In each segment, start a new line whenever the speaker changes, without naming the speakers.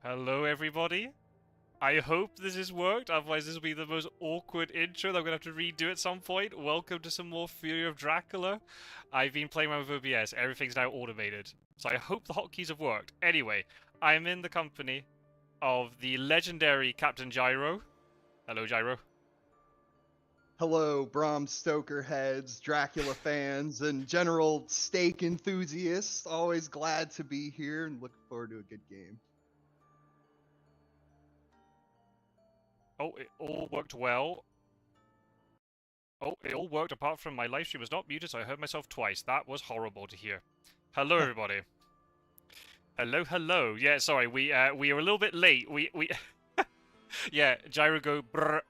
Hello, everybody. I hope this has worked, otherwise this will be the most awkward intro that I'm going to have to redo at some point. Welcome to some more Fury of Dracula. I've been playing around with OBS, everything's now automated. So I hope the hotkeys have worked. Anyway, I'm in the company of the legendary Captain Gyro. Hello, Gyro.
Hello, Bram Stoker heads, Dracula fans, and general steak enthusiasts. Always glad to be here and looking forward to a good game.
Oh, it all worked well. Oh, it all worked apart from my live stream was not muted, so I heard myself twice. That was horrible to hear. Hello, everybody. Hello, hello. Yeah, sorry, we are a little bit late. We yeah, Gyro go brr.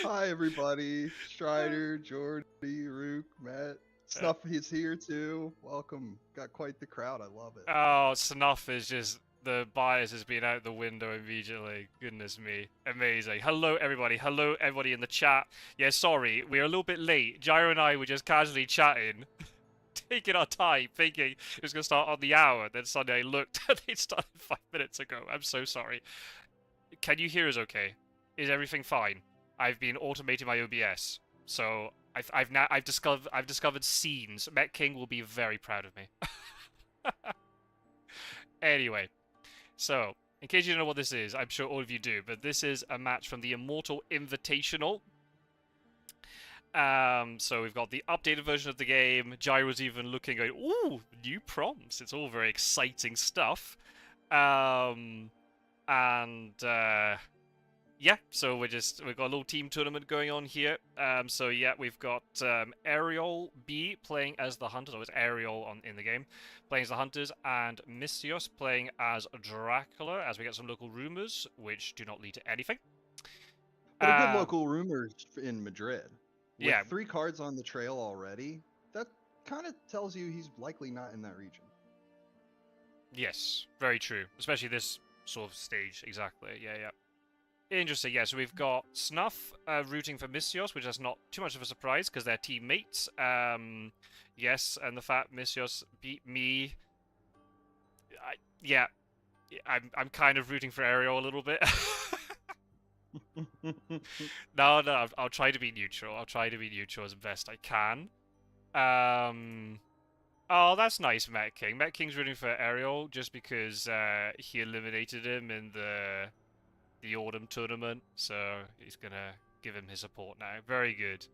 Hi, everybody. Strider, Jordy, Rook, Matt. Snuff is here too. Welcome. Got quite the crowd. I love it.
Oh, Snuff is just... The bias has been out the window immediately. Goodness me. Amazing. Hello, everybody. Hello, everybody in the chat. Yeah, sorry. We're a little bit late. Gyro and I were just casually chatting. Taking our time, thinking it was going to start on the hour. Then suddenly I looked and it started 5 minutes ago. I'm so sorry. Can you hear us okay? Is everything fine? I've been automating my OBS. So I've discovered scenes. Met King will be very proud of me. Anyway. So, in case you don't know what this is, I'm sure all of you do, but this is a match from the Immortal Invitational. So we've got the updated version of the game. Gyro's even looking, going, ooh, new prompts. It's all very exciting stuff. Yeah, so we've got a little team tournament going on here. So yeah, we've got aerolb playing as the Hunters, or it's Ariel in the game, playing as the Hunters, and Misthios playing as Dracula, as we get some local rumors, which do not lead to anything.
But a good local rumors in Madrid. With
yeah.
3 cards on the trail already, that kind of tells you he's likely not in that region.
Yes, very true. Especially this sort of stage, exactly. Yeah. Interesting, yeah, so we've got Snuff rooting for Misthios, which is not too much of a surprise, because they're teammates. Yes, and the fact Misthios beat me... I'm kind of rooting for Ariel a little bit. No, I'll try to be neutral. I'll try to be neutral as best I can. Oh, that's nice, Met King. Met King's rooting for Ariel just because he eliminated him in the autumn tournament, so he's gonna give him his support now. Very good.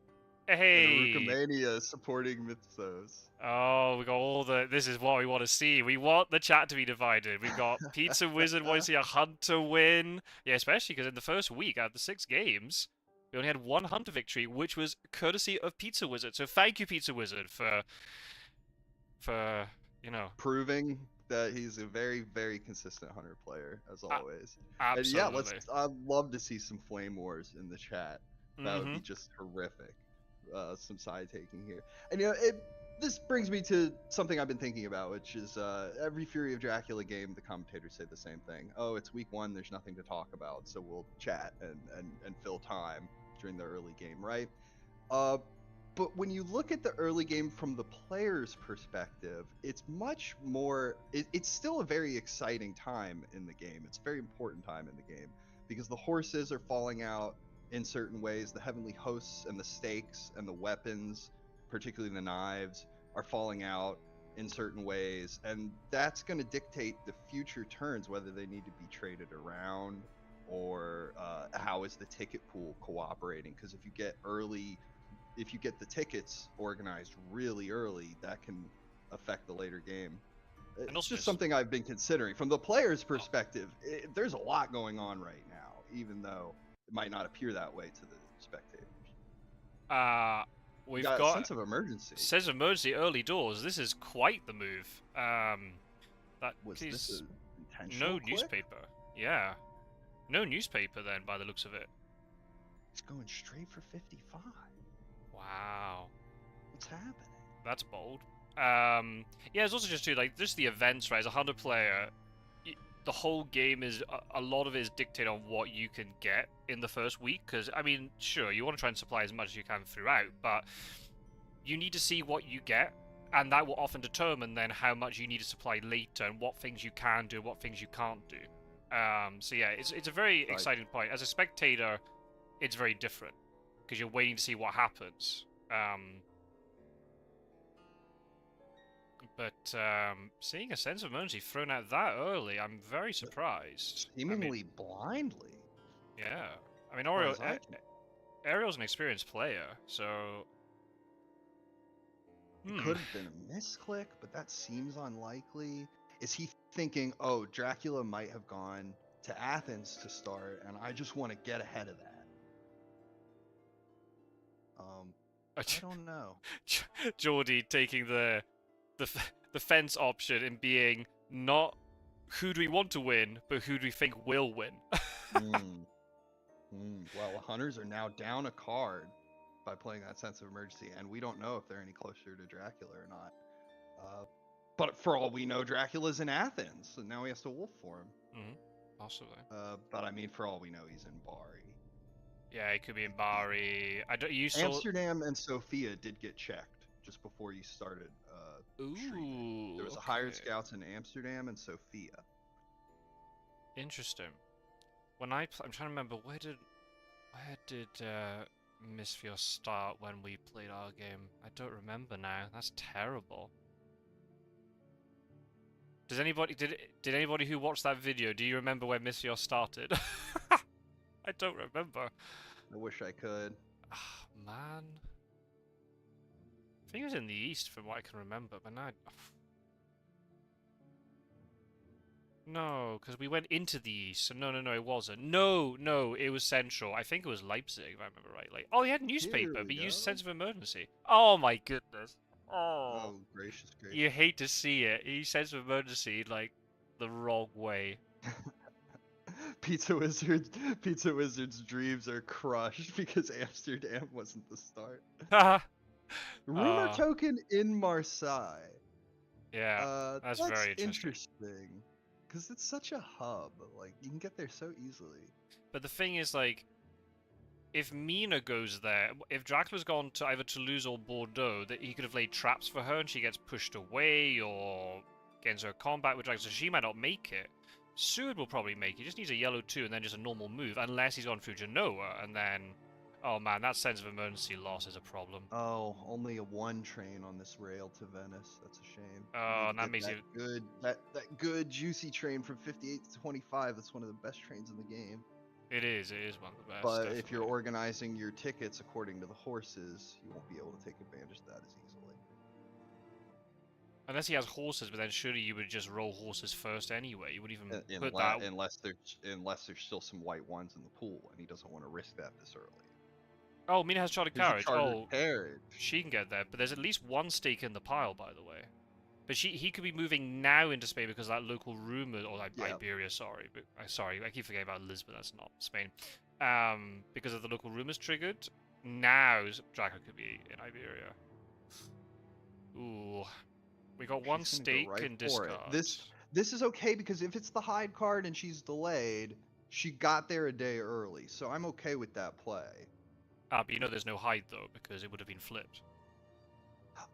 Hey!
And Rookamania supporting Misthios.
Oh, we got all the... This is what we want to see. We want the chat to be divided. We've got Pizza Wizard wanting to see a Hunter win. Yeah, especially because in the first week, out of the 6 games, we only had 1 Hunter victory, which was courtesy of Pizza Wizard. So thank you, Pizza Wizard, for you know...
Proving that he's a very, very consistent Hunter player, as always.
Absolutely.
And yeah, I'd love to see some Flame Wars in the chat. That would be just horrific. Some side taking here. And you know, this brings me to something I've been thinking about, which is every Fury of Dracula game, the commentators say the same thing. Oh, it's week 1, there's nothing to talk about, so we'll chat and fill time during the early game, right? But when you look at the early game from the player's perspective, it's much more... It's still a very exciting time in the game. It's a very important time in the game because the horses are falling out in certain ways. The heavenly hosts and the stakes and the weapons, particularly the knives, are falling out in certain ways. And that's going to dictate the future turns, whether they need to be traded around or how is the ticket pool cooperating. Because if you get the tickets organized really early, that can affect the later game. It's just something I've been considering. From the player's perspective, there's a lot going on right now, even though it might not appear that way to the spectators.
We've got
a sense of emergency.
Sense of emergency early doors. This is quite the move.
This intentional?
No newspaper. Yeah. No newspaper then, by the looks of it.
It's going straight for 55.
Wow.
What's happening?
That's bold. Yeah, it's also just too, like, just the events, right? As a Hunter player, the whole game is, a lot of it is dictated on what you can get in the first week, because, I mean, sure, you want to try and supply as much as you can throughout, but you need to see what you get, and that will often determine then how much you need to supply later and what things you can do, what things you can't do. So yeah, it's a very exciting point. As a spectator, it's very different because you're waiting to see what happens. But seeing a sense of emergency thrown out that early, I'm very surprised.
Seemingly blindly.
Yeah. I mean, Ariel's an experienced player, so...
It could have been a misclick, but that seems unlikely. Is he thinking, oh, Dracula might have gone to Athens to start, and I just want to get ahead of that? I don't know.
Geordie taking the fence option and being not who do we want to win, but who do we think will win.
Well, Hunters are now down a card by playing that sense of emergency, and we don't know if they're any closer to Dracula or not. But for all we know, Dracula's in Athens, and now he has to wolf for him.
Possibly.
But I mean, for all we know, he's in Bari.
Yeah, it could be in Bari.
Amsterdam and Sofia did get checked just before you started.
Ooh.
There was a hired scouts in Amsterdam and Sofia.
Interesting. When I'm trying to remember where did Misthios start when we played our game? I don't remember now. That's terrible. Does anybody did anybody who watched that video, do you remember where Misthios started? I don't remember.
I wish I could.
Ah, man. I think it was in the east from what I can remember, but now... No, because we went into the east, so no, it wasn't. No, it was central. I think it was Leipzig, if I remember rightly. Oh, he had a newspaper, but he used sense of emergency. Oh my goodness. Oh,
gracious.
You hate to see it. He sense of emergency, like, the wrong way.
Pizza Wizard's dreams are crushed because Amsterdam wasn't the start. Rumor token in Marseille.
Yeah, that's very
interesting. Because it's such a hub. Like, you can get there so easily.
But the thing is, like, if Mina goes there, if Dracula's gone to either Toulouse or Bordeaux, that he could have laid traps for her and she gets pushed away or gets into a combat with Dracula, so she might not make it. Seward will probably make it. He just needs a yellow 2 and then just a normal move, unless he's gone through Genoa, and then... Oh man, that sense of emergency loss is a problem.
Oh, only a 1 train on this rail to Venice. That's a shame.
Oh, and that makes it...
That good, juicy train from 58 to 25. That's one of the best trains in the game.
It is one of the best.
But
definitely.
If you're organizing your tickets according to the horses, you won't be able to take advantage of that as easily.
Unless he has horses, but then surely you would just roll horses first anyway. You wouldn't even put that...
Unless there's still some white ones in the pool, and he doesn't want to risk that this early.
Oh, Mina has chartered carriage.
Carriage.
She can get there, but there's at least 1 stake in the pile, by the way. But he could be moving now into Spain because that local rumor, or Iberia, sorry. But, sorry, I keep forgetting about Lisbon, that's not Spain. Because of the local rumors triggered, now Dracula could be in Iberia. Ooh. We got 1 stake in discard.
This is okay because if it's the hide card and she's delayed, she got there a day early, so I'm okay with that play.
But you know there's no hide though, because it would have been flipped.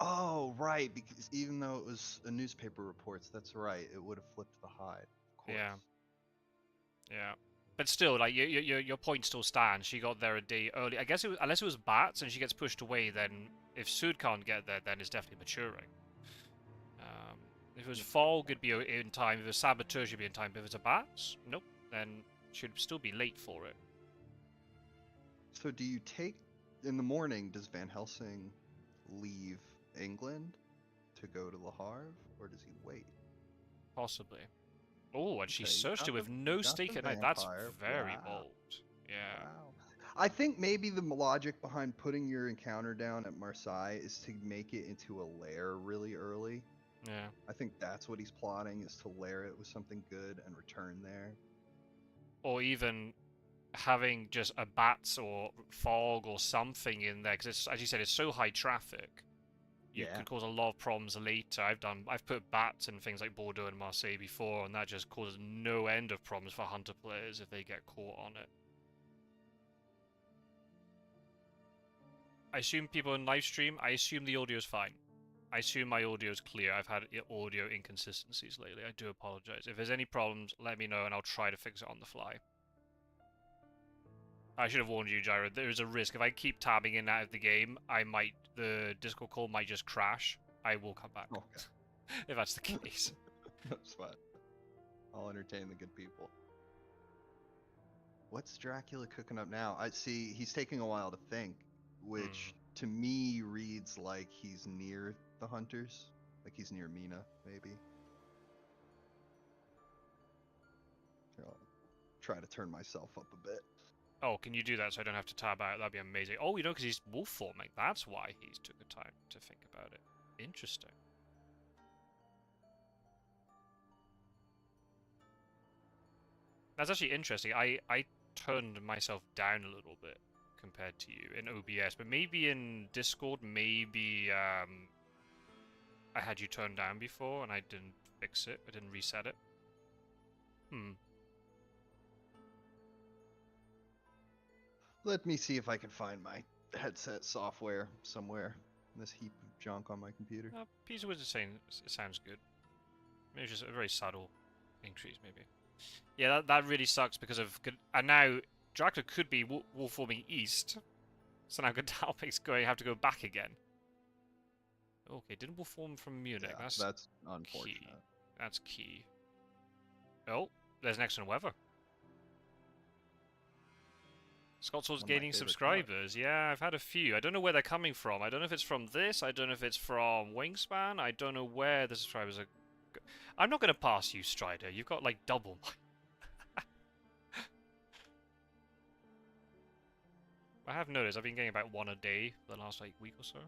Oh, right, because even though it was a newspaper reports, that's right, it would have flipped the hide. Of course.
Yeah. But still, like your point still stands. She got there a day early. I guess unless it was bats and she gets pushed away, then if Sud can't get there, then it's definitely maturing. If it was fog, it'd be in time. If it was saboteur, she'd be in time. But if it's a bats, nope, then she'd still be late for it.
So do you take, in the morning, does Van Helsing leave England to go to Le Havre, or does he wait?
Possibly. Oh, and she searched it with no stake at night. That's very bold. Yeah.
Wow. I think maybe the logic behind putting your encounter down at Marseille is to make it into a lair really early.
Yeah.
I think that's what he's plotting, is to lair it with something good and return there.
Or even having just a bats or fog or something in there, because as you said, it's so high traffic. You could cause a lot of problems later. I've put bats in things like Bordeaux and Marseille before, and that just causes no end of problems for Hunter players if they get caught on it. I assume people in live stream, I assume the audio is fine. I assume my audio's clear. I've had audio inconsistencies lately. I do apologize. If there's any problems, let me know and I'll try to fix it on the fly. I should have warned you, Gyro. There's a risk. If I keep tabbing in and out of the game, the Discord call might just crash. I will come back.
Okay.
If that's the case.
That's fine. I'll entertain the good people. What's Dracula cooking up now? I see he's taking a while to think, which to me reads like he's near the hunters. Like he's near Mina, maybe. Here, I'll try to turn myself up a bit.
Oh, can you do that so I don't have to tab out? That'd be amazing. Oh, you know, because he's wolf forming. That's why he's took the time to think about it. Interesting. That's actually interesting. I turned myself down a little bit compared to you in OBS, but maybe in Discord, maybe I had you turned down before and I didn't fix it. I didn't reset it.
Let me see if I can find my headset software somewhere in this heap of junk on my computer.
Pizza was saying it sounds good. Maybe just a very subtle increase, maybe. Yeah, that really sucks because of... And now, Dracula could be wolf forming east. So now Godalmic's have to go back again. Okay, didn't wolf form from Munich.
Yeah, that's unfortunate.
Key. That's key. Oh, there's an excellent weather. Scotswell's gaining subscribers. Yeah, I've had a few. I don't know where they're coming from. I don't know if it's from this. I don't know if it's from Wingspan. I don't know where the subscribers are. I'm not going to pass you, Strider. You've got like double mine. I have noticed I've been getting about one a day for the last like week or so.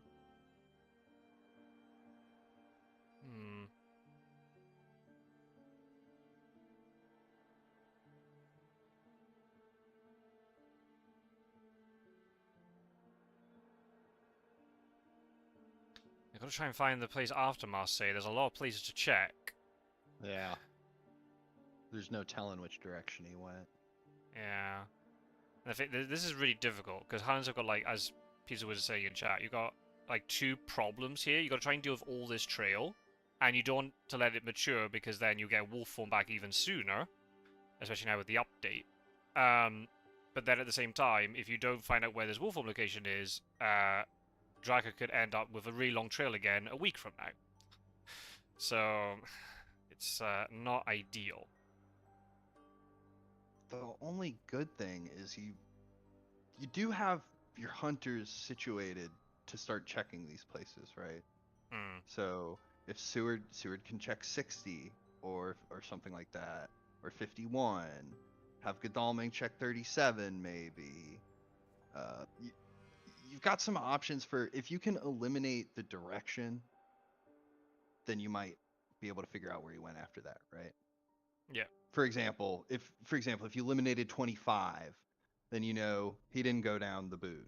I've got to try and find the place after Marseille. There's a lot of places to check.
Yeah. There's no telling which direction he went.
Yeah. And I think this is really difficult, because Hans have got, like, as Pizza was saying in chat, you've got, like, two problems here. You've got to try and deal with all this trail, and you don't want to let it mature, because then you get wolf form back even sooner, especially now with the update. But then at the same time, if you don't find out where this wolf form location is, Dracula could end up with a really long trail again a week from now. So, it's not ideal.
The only good thing is you do have your hunters situated to start checking these places, right? So if Seward can check 60 or something like that, or 51, have Godalming check 37 maybe. You've got some options for, if you can eliminate the direction, then you might be able to figure out where he went after that, right?
Yeah.
For example, if you eliminated 25, then you know he didn't go down the boot.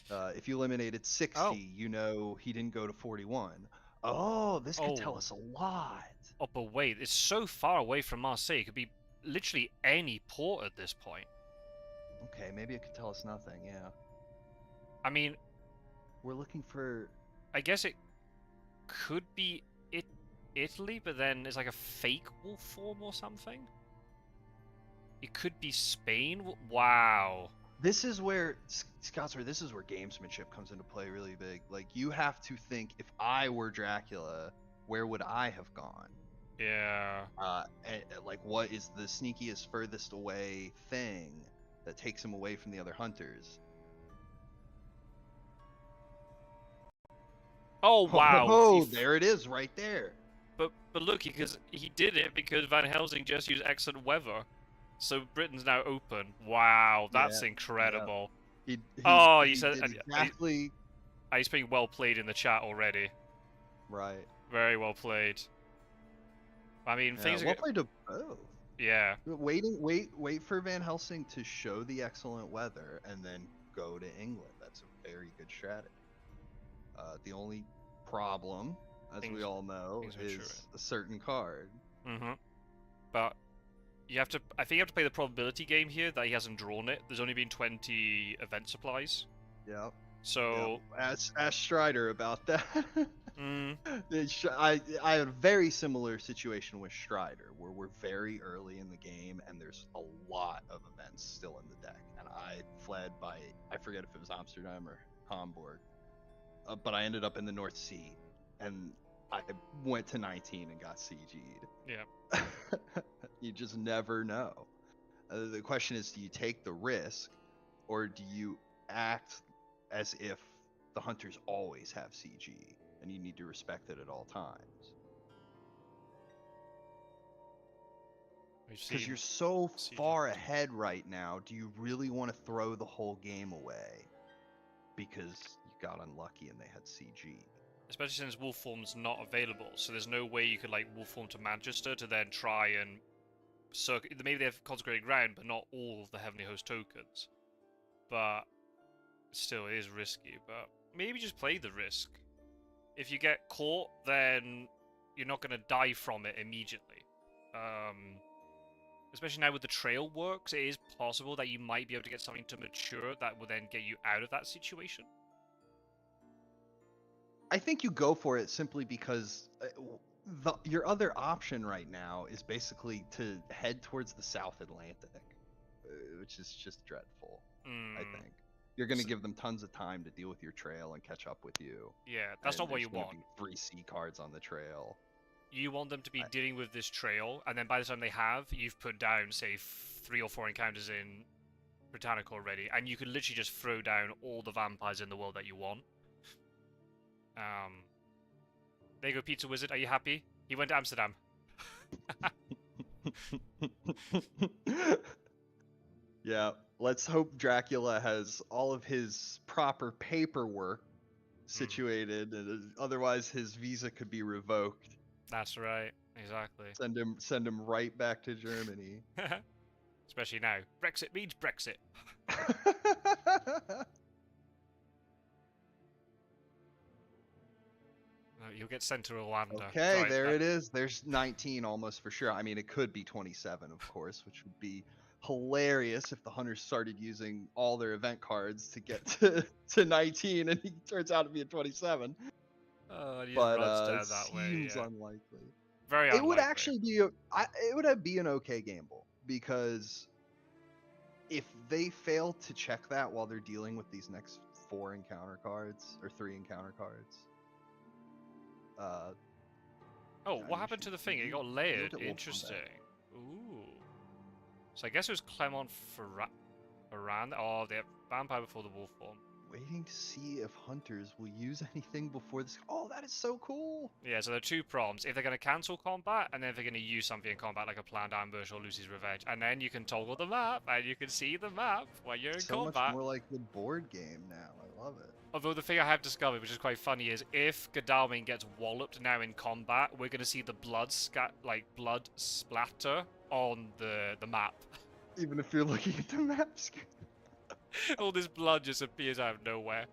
If you eliminated 60, you know he didn't go to 41. Oh, this could tell us a lot.
Oh, but wait, it's so far away from Marseille. It could be literally any port at this point.
Okay, maybe it could tell us nothing, yeah.
I mean...
We're looking for...
I guess it could be Italy, but then it's like a fake wolf form or something? It could be Spain? Wow.
This is where, Scotswell, this is where gamesmanship comes into play really big. Like, you have to think, if I were Dracula, where would I have gone?
Yeah.
Like, what is the sneakiest, furthest away thing that takes him away from the other hunters?
Oh, wow.
Oh, there it is, right there.
But look, because he did it because Van Helsing just used excellent weather. So Britain's now open. Wow, that's incredible.
Yeah.
He said
exactly.
He's being well played in the chat already.
Right.
Very well played. I mean, things are
well played to both.
Yeah.
Wait for Van Helsing to show the excellent weather and then go to England. That's a very good strategy. The only problem, as we all know, is a certain card.
But I think you have to play the probability game here that he hasn't drawn it. There's only been 20 event supplies.
Yep.
So,
Ask Strider about that.
mm,
I had a very similar situation with Strider, where we're very early in the game and there's a lot of events still in the deck, and I fled by, I forget if it was Amsterdam or Hamburg, but I ended up in the North Sea, and I went to 19 and got CG'd.
yeah.
You just never know. The question is, do you take the risk, or do you act as if the hunters always have CG and you need to respect it at all times? Because you're so
CG
far ahead right now, do you really want to throw the whole game away because you got unlucky and they had CG?
Especially since wolf form's not available, so there's no way you could like wolf form to Manchester to then try and maybe they have consecrated ground, but not all of the Heavenly Host tokens. But still, it is risky. But maybe just play the risk. If you get caught, then you're not going to die from it immediately. Especially now with the trail works, it is possible that you might be able to get something to mature that will then get you out of that situation.
I think you go for it simply because your other option right now is basically to head towards the South Atlantic, which is just dreadful. I think you're going to give them tons of time to deal with your trail and catch up with you.
Yeah, that's not what you want.
Be 3 C cards on the trail.
You want them to be dealing with this trail, and then by the time they have, you've put down, say, 3 or 4 encounters in Britannica already, and you can literally just throw down all the vampires in the world that you want. There you go, Pizza Wizard. Are you happy? He went to Amsterdam.
Yeah, let's hope Dracula has all of his proper paperwork situated, and otherwise his visa could be revoked.
That's right, exactly.
Send him right back to Germany.
Especially now. Brexit means Brexit. You'll get sent to Rwanda.
Okay, sorry, there it is. There's 19 almost for sure. I mean, it could be 27, of course, which would be hilarious if the hunters started using all their event cards to get to 19 and he turns out to be a 27. But it seems unlikely.
Very unlikely.
It would actually be it would be an okay gamble, because if they fail to check that while they're dealing with these next 4 encounter cards or 3 encounter cards.
What happened to the thing? It got layered. Interesting. Ooh. So I guess it was Clement Ferrand. Oh, the vampire before the wolf form.
Waiting to see if hunters will use anything before this. Oh, that is so cool.
Yeah, so there are 2 prompts. If they're going to cancel combat, and then if they're going to use something in combat, like a planned ambush or Lucy's Revenge. And then you can toggle the map, and you can see the map while you're in combat.
So much more like the board game now. I love it.
Although the thing I have discovered, which is quite funny, is if Godalming gets walloped now in combat, we're going to see the blood splatter on the map.
Even if you're looking at the map screen.
All this blood just appears out of nowhere.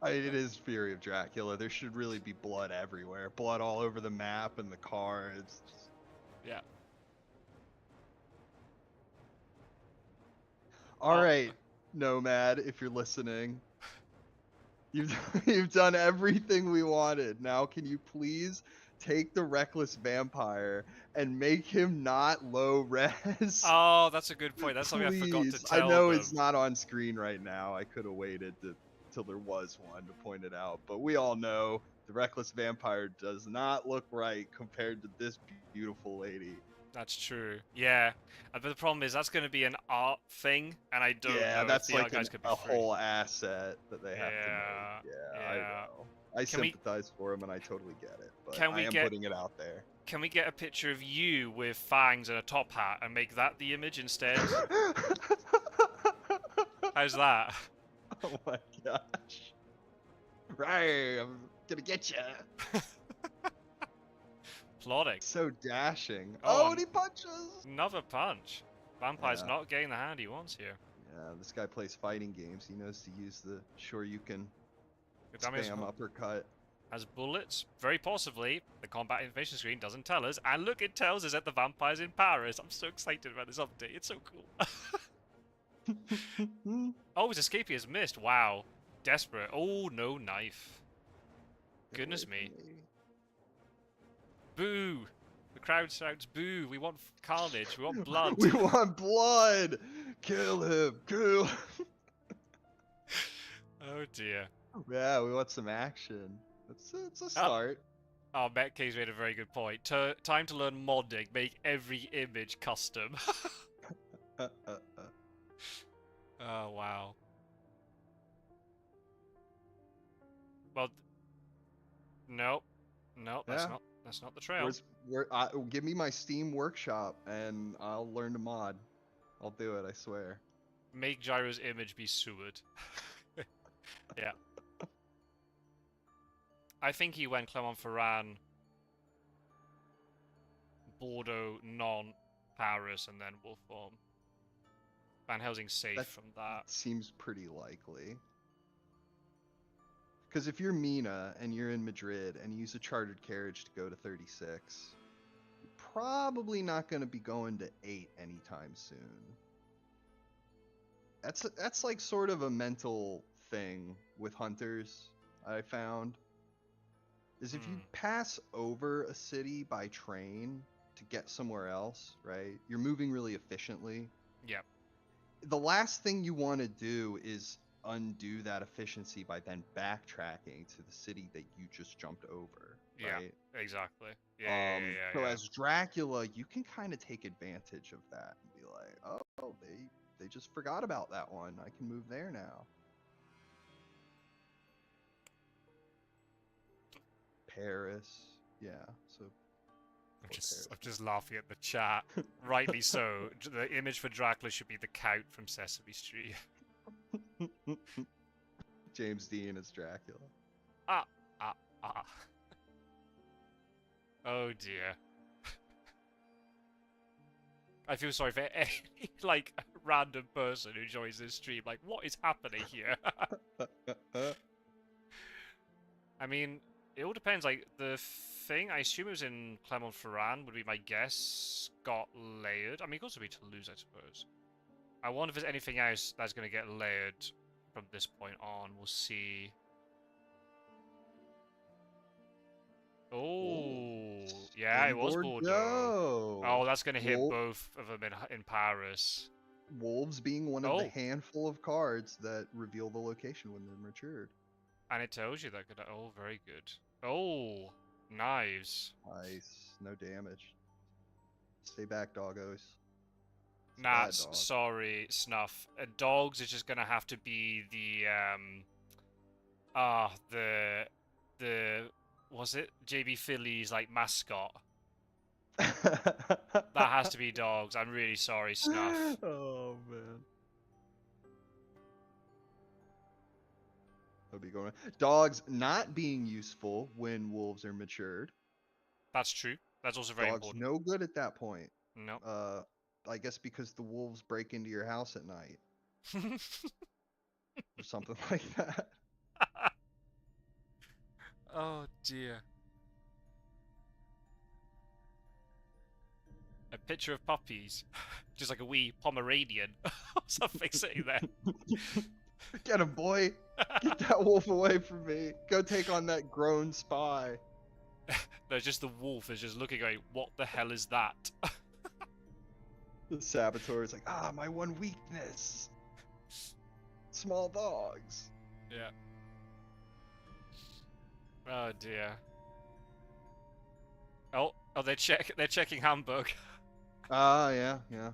It is Fury of Dracula. There should really be blood everywhere. Blood all over the map and the cards.
Yeah.
All right, Nomad, if you're listening. You've done everything we wanted. Now can you please take the Reckless Vampire and make him not low res?
Oh, that's a good point. That's something I forgot to tell
I know
them.
It's not on screen right now. I could have waited till there was one to point it out. But we all know the Reckless Vampire does not look right compared to this beautiful lady.
That's true. Yeah. But the problem is that's going to be an art thing, and I don't know
that's
if the
like
art guys could be
a
free.
whole asset that they have to make. Yeah, I know. I sympathize for him, and I totally get it. But I am putting it out there.
Can we get a picture of you with fangs and a top hat and make that the image instead? How's that?
Oh my gosh. Right, I'm gonna get you.
Plotting.
So dashing.
Oh,
and he punches!
Another punch. Vampire's not getting the hand he wants here.
Yeah, this guy plays fighting games. He knows to use the Shoryuken spam uppercut.
Has bullets? Very possibly. The combat information screen doesn't tell us. And look, it tells us that the vampire's in Paris. I'm so excited about this update. It's so cool. Oh, his escapee has missed. Wow. Desperate. Oh, no knife.
Get away
Goodness
from
me.
me.
Boo! The crowd shouts boo. We want carnage. We want blood.
We want blood. Kill him. Kill.
Oh dear.
Yeah, we want some action. It's a
Oh,
start.
oh Metcase made a very good point. Time to learn modding. Make every image custom. Oh wow. Well, nope. Nope,
Yeah.
that's not the trail.
Give me my Steam workshop and I'll learn to mod. I'll do it, I swear.
Make Gyro's image be Seward. Yeah. I think he went Clermont-Ferrand, Bordeaux, Nantes, Paris, and then Wolfform. Van Helsing's safe
That
from that.
seems pretty likely. Because if you're Mina and you're in Madrid and you use a chartered carriage to go to 36, you're probably not going to be going to 8 anytime soon. That's like sort of a mental thing with hunters, I found. Is if you pass over a city by train to get somewhere else, right? You're moving really efficiently.
Yep.
The last thing you want to do is undo that efficiency by then backtracking to the city that you just jumped over, right?
Yeah, exactly. Yeah,
So
yeah.
as Dracula, you can kind of take advantage of that and be like, oh, they just forgot about that one. I can move there now. Paris, yeah. So
I'm just laughing at the chat. Rightly so. The image for Dracula should be the Count from Sesame Street.
James Dean as Dracula.
Ah. Oh dear. I feel sorry for any, like, random person who joins this stream. Like, what is happening here? I mean, it all depends. Like, the thing, I assume it was in Clermont-Ferrand, would be my guess, got layered. I mean, it could also be Toulouse, I suppose. I wonder if there's anything else that's going to get layered from this point on. We'll see. Oh, yeah, it was Bordeaux. Oh, that's going to hit both of them in Paris.
Wolves being one of the handful of cards that reveal the location when they're matured.
And it tells you that. Oh, very good. Oh, knives.
Nice. No damage. Stay back, doggos.
Nah, sorry, Snuff. Dogs is just going to have to be the, was it JB Philly's like mascot? That has to be dogs. I'm really sorry, Snuff.
Oh man. That'll be going. Dogs not being useful when wolves are matured.
That's true. That's also very important.
No good at that point.
No.
I guess because the wolves break into your house at night. Or something like that.
Oh dear. A picture of puppies. Just like a wee Pomeranian. Or something sitting there.
Get him, boy. Get that wolf away from me. Go take on that grown spy.
No, just the wolf is just looking going, what the hell is that?
The saboteur is like, my one weakness. Small dogs.
Yeah. Oh dear. Oh, they're checking Hamburg.
Yeah.
Yeah.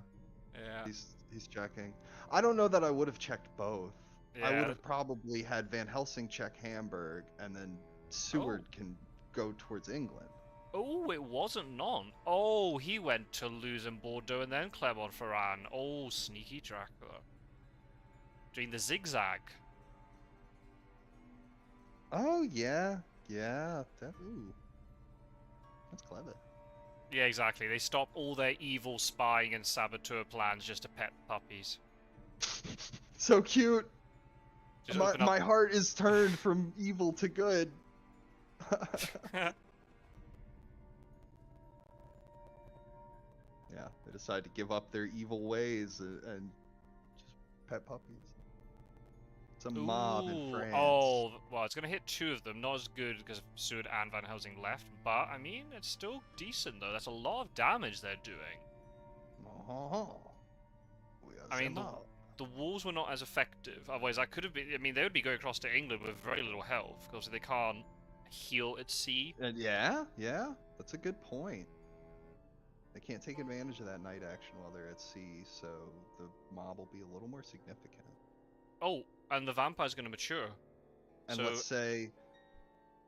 He's checking. I don't know that I would have checked both.
Yeah.
I would have probably had Van Helsing check Hamburg, and then Seward can go towards England.
Oh, it wasn't Nantes. Oh, he went to Toulouse and Bordeaux and then Clermont-Ferrand. Oh, sneaky Dracula. Doing the zigzag.
Oh, yeah. Yeah. Ooh. That's clever.
Yeah, exactly. They stop all their evil spying and saboteur plans just to pet puppies.
So cute.
Just
my heart is turned from evil to good. Yeah, they decide to give up their evil ways and just pet puppies. It's a mob in
Ooh,
France.
oh, well, it's going to hit 2 of them. Not as good because of Seward and Van Helsing left, but, I mean, it's still decent, though. That's a lot of damage they're doing. I mean, the walls were not as effective. Otherwise, I could have been... I mean, they would be going across to England with very little health, because they can't heal at sea.
Yeah, that's a good point. They can't take advantage of that night action while they're at sea, so the mob will be a little more significant.
Oh, and the vampire's going to mature.
And
so...
let's say...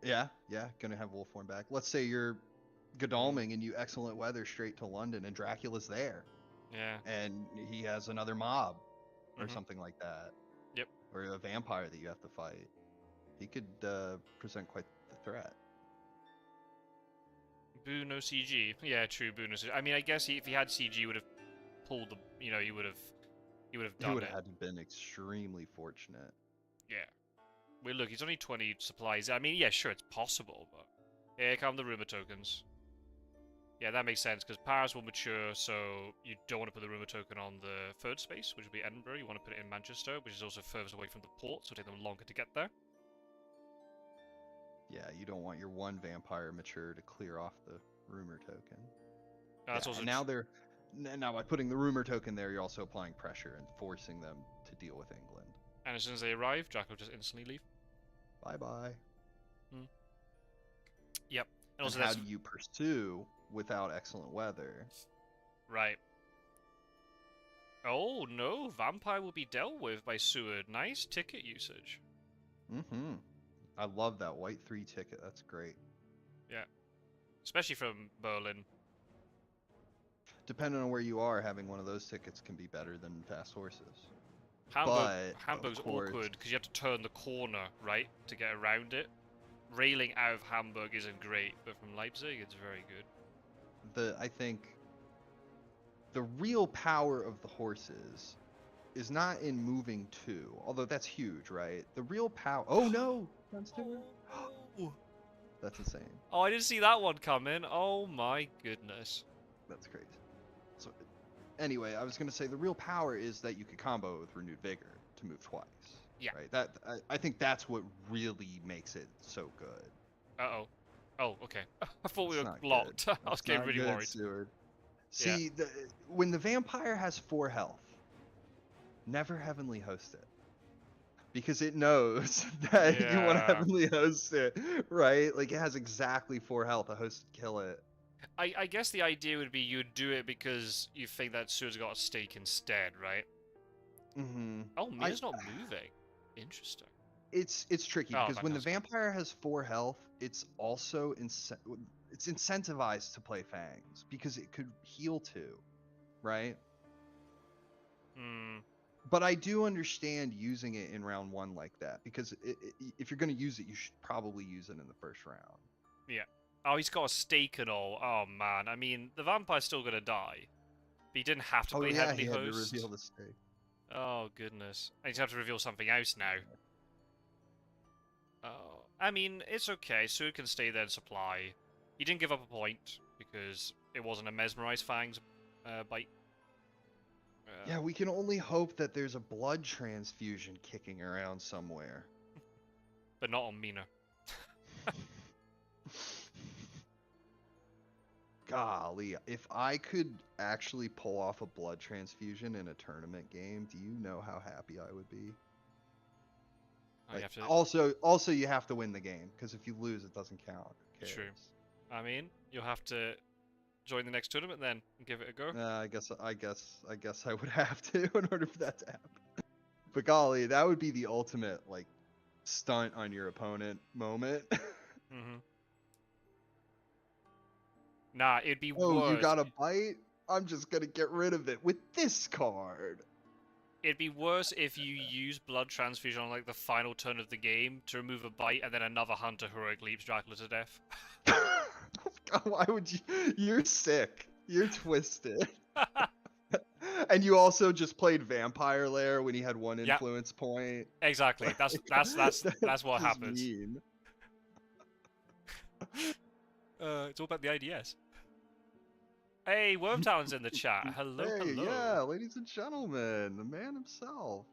Yeah, gonna have Wolfhorn back. Let's say you're Godalming and you excellent weather straight to London and Dracula's there.
Yeah.
And he has another mob or something like that.
Yep.
Or a vampire that you have to fight. He could present quite the threat.
Boo, no CG. Yeah, true, Boo, no CG. I mean, I guess if he had CG, he would have pulled the... You know, he would have done
He would
it.
have had to been extremely fortunate.
Yeah. Well, look, he's only 20 supplies. I mean, yeah, sure, it's possible, but... Here come the rumor tokens. Yeah, that makes sense, because Paris will mature, so you don't want to put the rumor token on the third space, which would be Edinburgh. You want to put it in Manchester, which is also furthest away from the port, so it'll take them longer to get there.
Yeah, you don't want your one vampire mature to clear off the rumor token.
That's also
now now by putting the rumor token there, you're also applying pressure and forcing them to deal with England.
And as soon as they arrive, Jack will just instantly leave.
Bye-bye.
Yep.
And also, how do you pursue without excellent weather?
Right. Oh, no. Vampire will be dealt with by Seward. Nice ticket usage.
I love that white 3 ticket. That's great.
Yeah. Especially from Berlin.
Depending on where you are, having one of those tickets can be better than fast horses.
Hamburg's awkward because you have to turn the corner, right, to get around it. Railing out of Hamburg isn't great, but from Leipzig, it's very good.
I think the real power of the horses is not in moving to, although that's huge, right? The real power... Oh, no! That's insane.
Oh, I didn't see that one coming. Oh, my goodness.
That's crazy. So, anyway, I was going to say the real power is that you could combo with Renewed Vigor to move twice.
Yeah.
Right? I think that's what really makes it so good.
Uh-oh. Oh, okay. I thought we were locked. I was getting really worried.
Seward. See, when the vampire has 4 health, never Heavenly Host it. Because it knows that you want to Heavenly Host it, right? Like, it has exactly 4 health. A host would kill it.
I guess the idea would be you'd do it because you think that Seward's got a stake instead, right? Oh, Mia's not moving. Interesting.
It's tricky because when the vampire has 4 health, it's also it's incentivized to play Fangs because it could heal 2, right? But I do understand using it in round 1 like that because if you're going to use it, you should probably use it in the first round.
Yeah. Oh, he's got a stake and all. Oh man, I mean the vampire's still gonna die. But he didn't have to play Heavenly Host.
Had to reveal the stake.
Oh goodness. I need to have to reveal something else now. Oh, I mean, it's okay. Seward can stay there and supply. He didn't give up a point because it wasn't a mesmerized Fangs bite.
Yeah, we can only hope that there's a blood transfusion kicking around somewhere.
But not on Mina.
Golly, if I could actually pull off a blood transfusion in a tournament game, do you know how happy I would be? Like, also, you have to win the game because if you lose, it doesn't count.
True. I mean, you'll have to join the next tournament then and give it a go.
I guess I would have to in order for that to happen. But golly, that would be the ultimate like stunt on your opponent moment.
Nah, it'd be worse.
Oh, you got a bite? I'm just gonna get rid of it with this card.
It'd be worse if you use blood transfusion on like the final turn of the game to remove a bite, and then another hunter heroic leaps Dracula to death.
God, why would you? You're sick. You're twisted. And you also just played Vampire Lair when he had 1 influence point.
Exactly. That's what happens.
Mean.
It's all about the IDS. Hey, Wormtown's in the chat. Hello,
Hey,
hello.
yeah, ladies and gentlemen, the man himself.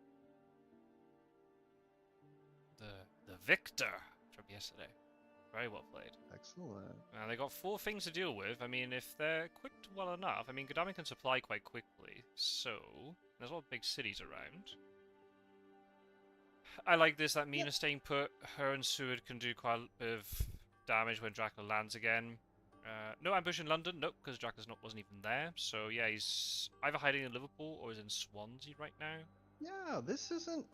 The victor from yesterday. Very well played.
Excellent.
They got 4 things to deal with. I mean, if they're equipped well enough, I mean, Godami can supply quite quickly. So there's a lot of big cities around. I like this, that Mina staying put. Her and Seward can do quite a bit of damage when Dracula lands again. No ambush in London, nope, because Dracula's wasn't even there. So yeah, he's either hiding in Liverpool or is in Swansea right now.
Yeah, this isn't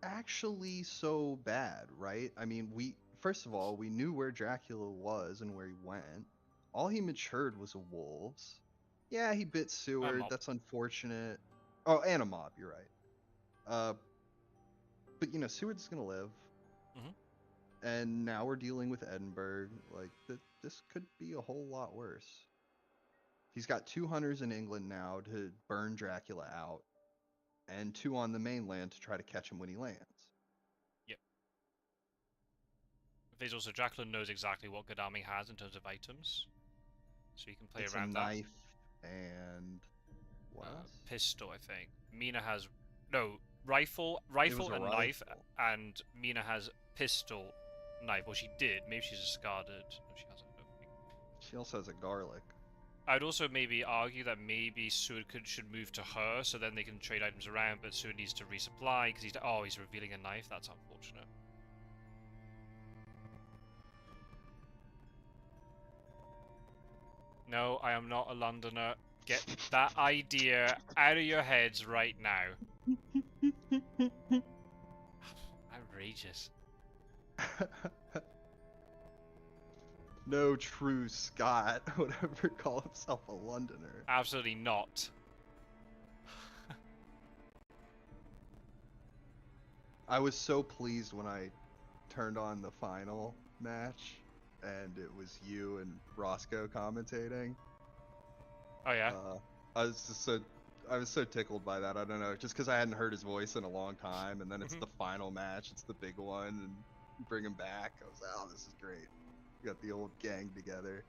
actually so bad, right? I mean, first of all, we knew where Dracula was and where he went. All he matured was a wolves. Yeah, he bit Seward. That's unfortunate. Oh, and a mob. You're right. But you know, Seward's gonna live. And now we're dealing with Edinburgh. Like, this could be a whole lot worse. He's got 2 hunters in England now to burn Dracula out, and 2 on the mainland to try to catch him when he lands.
Yep. There's also Dracula knows exactly what Godami has in terms of items, so he can play around that.
It's a knife and what else?
Pistol, I think. Mina has rifle and knife, and Mina has pistol, knife. Well, she did. Maybe she's discarded. No, she hasn't.
She also has a garlic.
I'd also maybe argue that maybe Seward should move to her, so then they can trade items around. But Seward needs to resupply because he's revealing a knife. That's unfortunate. No, I am not a Londoner. Get that idea out of your heads right now. Outrageous.
No true Scot would ever call himself a Londoner.
Absolutely not.
I was so pleased when I turned on the final match and it was you and Roscoe commentating.
Oh yeah.
I was so tickled by that. I don't know, just because I hadn't heard his voice in a long time, and then it's the final match, it's the big one, and you bring him back. I was like, oh, this is great. We got the old gang together.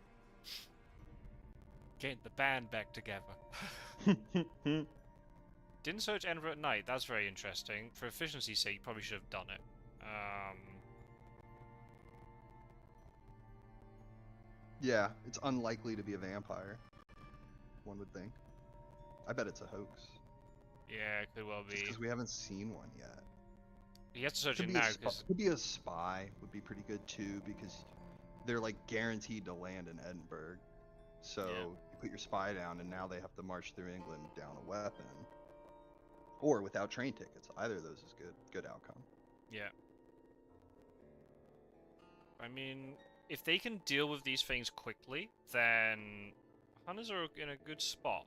Getting the band back together. Didn't search Edinburgh at night. That's very interesting. For efficiency's sake, you probably should have done it.
Yeah, it's unlikely to be a vampire. One would think. I bet it's a hoax.
Yeah, it could well be.
Because we haven't seen one yet.
He has to search it now.
Could be a spy. Would be pretty good too, because they're like guaranteed to land in Edinburgh. So you put your spy down, and now they have to march through England down a weapon, or without train tickets. Either of those is good outcome.
Yeah. I mean, if they can deal with these things quickly, then hunters are in a good spot.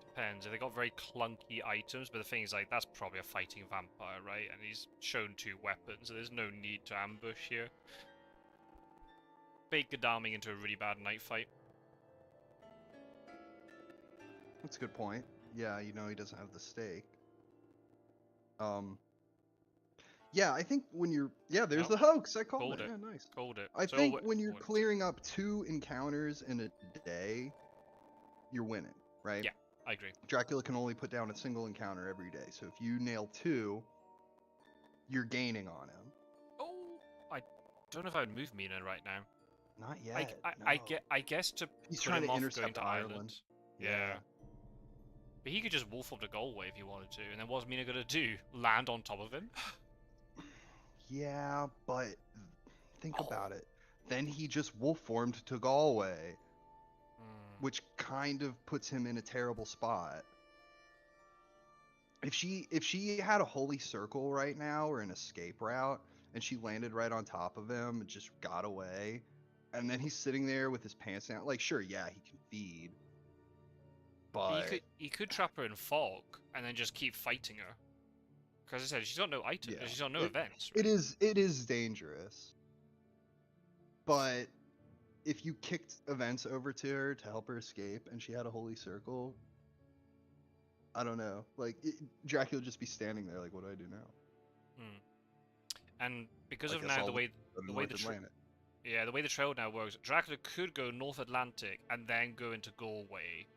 Depends. If they got very clunky items, but the thing is, like, that's probably a fighting vampire, right? And he's shown 2 weapons, so there's no need to ambush here. Bait Godami into a really bad night fight.
That's a good point. Yeah, you know he doesn't have the stake. Yeah, I think when you're... Yeah, there's the hoax. I called it. Yeah, nice.
Called it.
I think when you're clearing up 2 encounters in a day, you're winning, right?
Yeah, I agree.
Dracula can only put down a single encounter every day. So if you nail 2, you're gaining on him.
Oh, I don't know if I would move Mina right now.
Not yet.
I guess to
he's
put
trying
him
to
off
intercept
going to
Ireland.
Yeah. But he could just wolf up to Galway if he wanted to, and then what's Mina gonna do? Land on top of him?
Yeah, but think about it. Then he just wolf formed to Galway, which kind of puts him in a terrible spot. If she had a holy circle right now or an escape route, and she landed right on top of him and just got away, and then he's sitting there with his pants down, like, sure, yeah, he can feed, but
he could trap her in fog and then just keep fighting her. Because I said she's got no items, she's got no events. Right?
It is dangerous, but if you kicked events over to her to help her escape, and she had a holy circle, I don't know. Like, Dracula would just be standing there, like, what do I do now?
And because of now the way Yeah, the way the trail now works, Dracula could go North Atlantic and then go into Galway,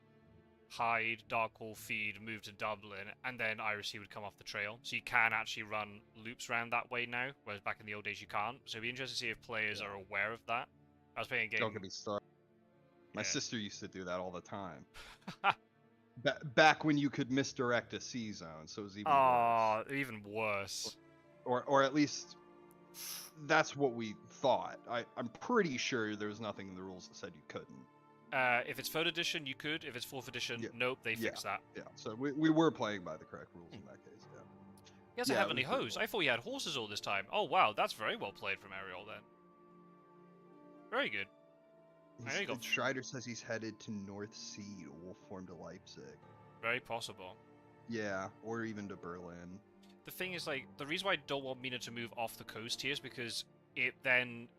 hide, Darkhall feed, move to Dublin, and then Irish Sea would come off the trail. So you can actually run loops around that way now, whereas back in the old days you can't. So it'd be interesting to see if players are aware of that. I was playing a game.
Don't get me started. My sister used to do that all the time. Back when you could misdirect a C zone, so it was even worse.
Even worse.
Or at least that's what we thought. I'm pretty sure there was nothing in the rules that said you couldn't.
If it's 3rd edition, you could. If it's 4th edition, nope, they fixed that.
Yeah, so we were playing by the correct rules in that case, yeah.
He has a heavenly hose. Cool. I thought he had horses all this time. Oh, wow, that's very well played from Ariel, then. Very good. There you go.
Schreider says he's headed to North Sea to Wolfform to Leipzig.
Very possible.
Yeah, or even to Berlin.
The thing is, like, the reason why I don't want Mina to move off the coast here is because it then...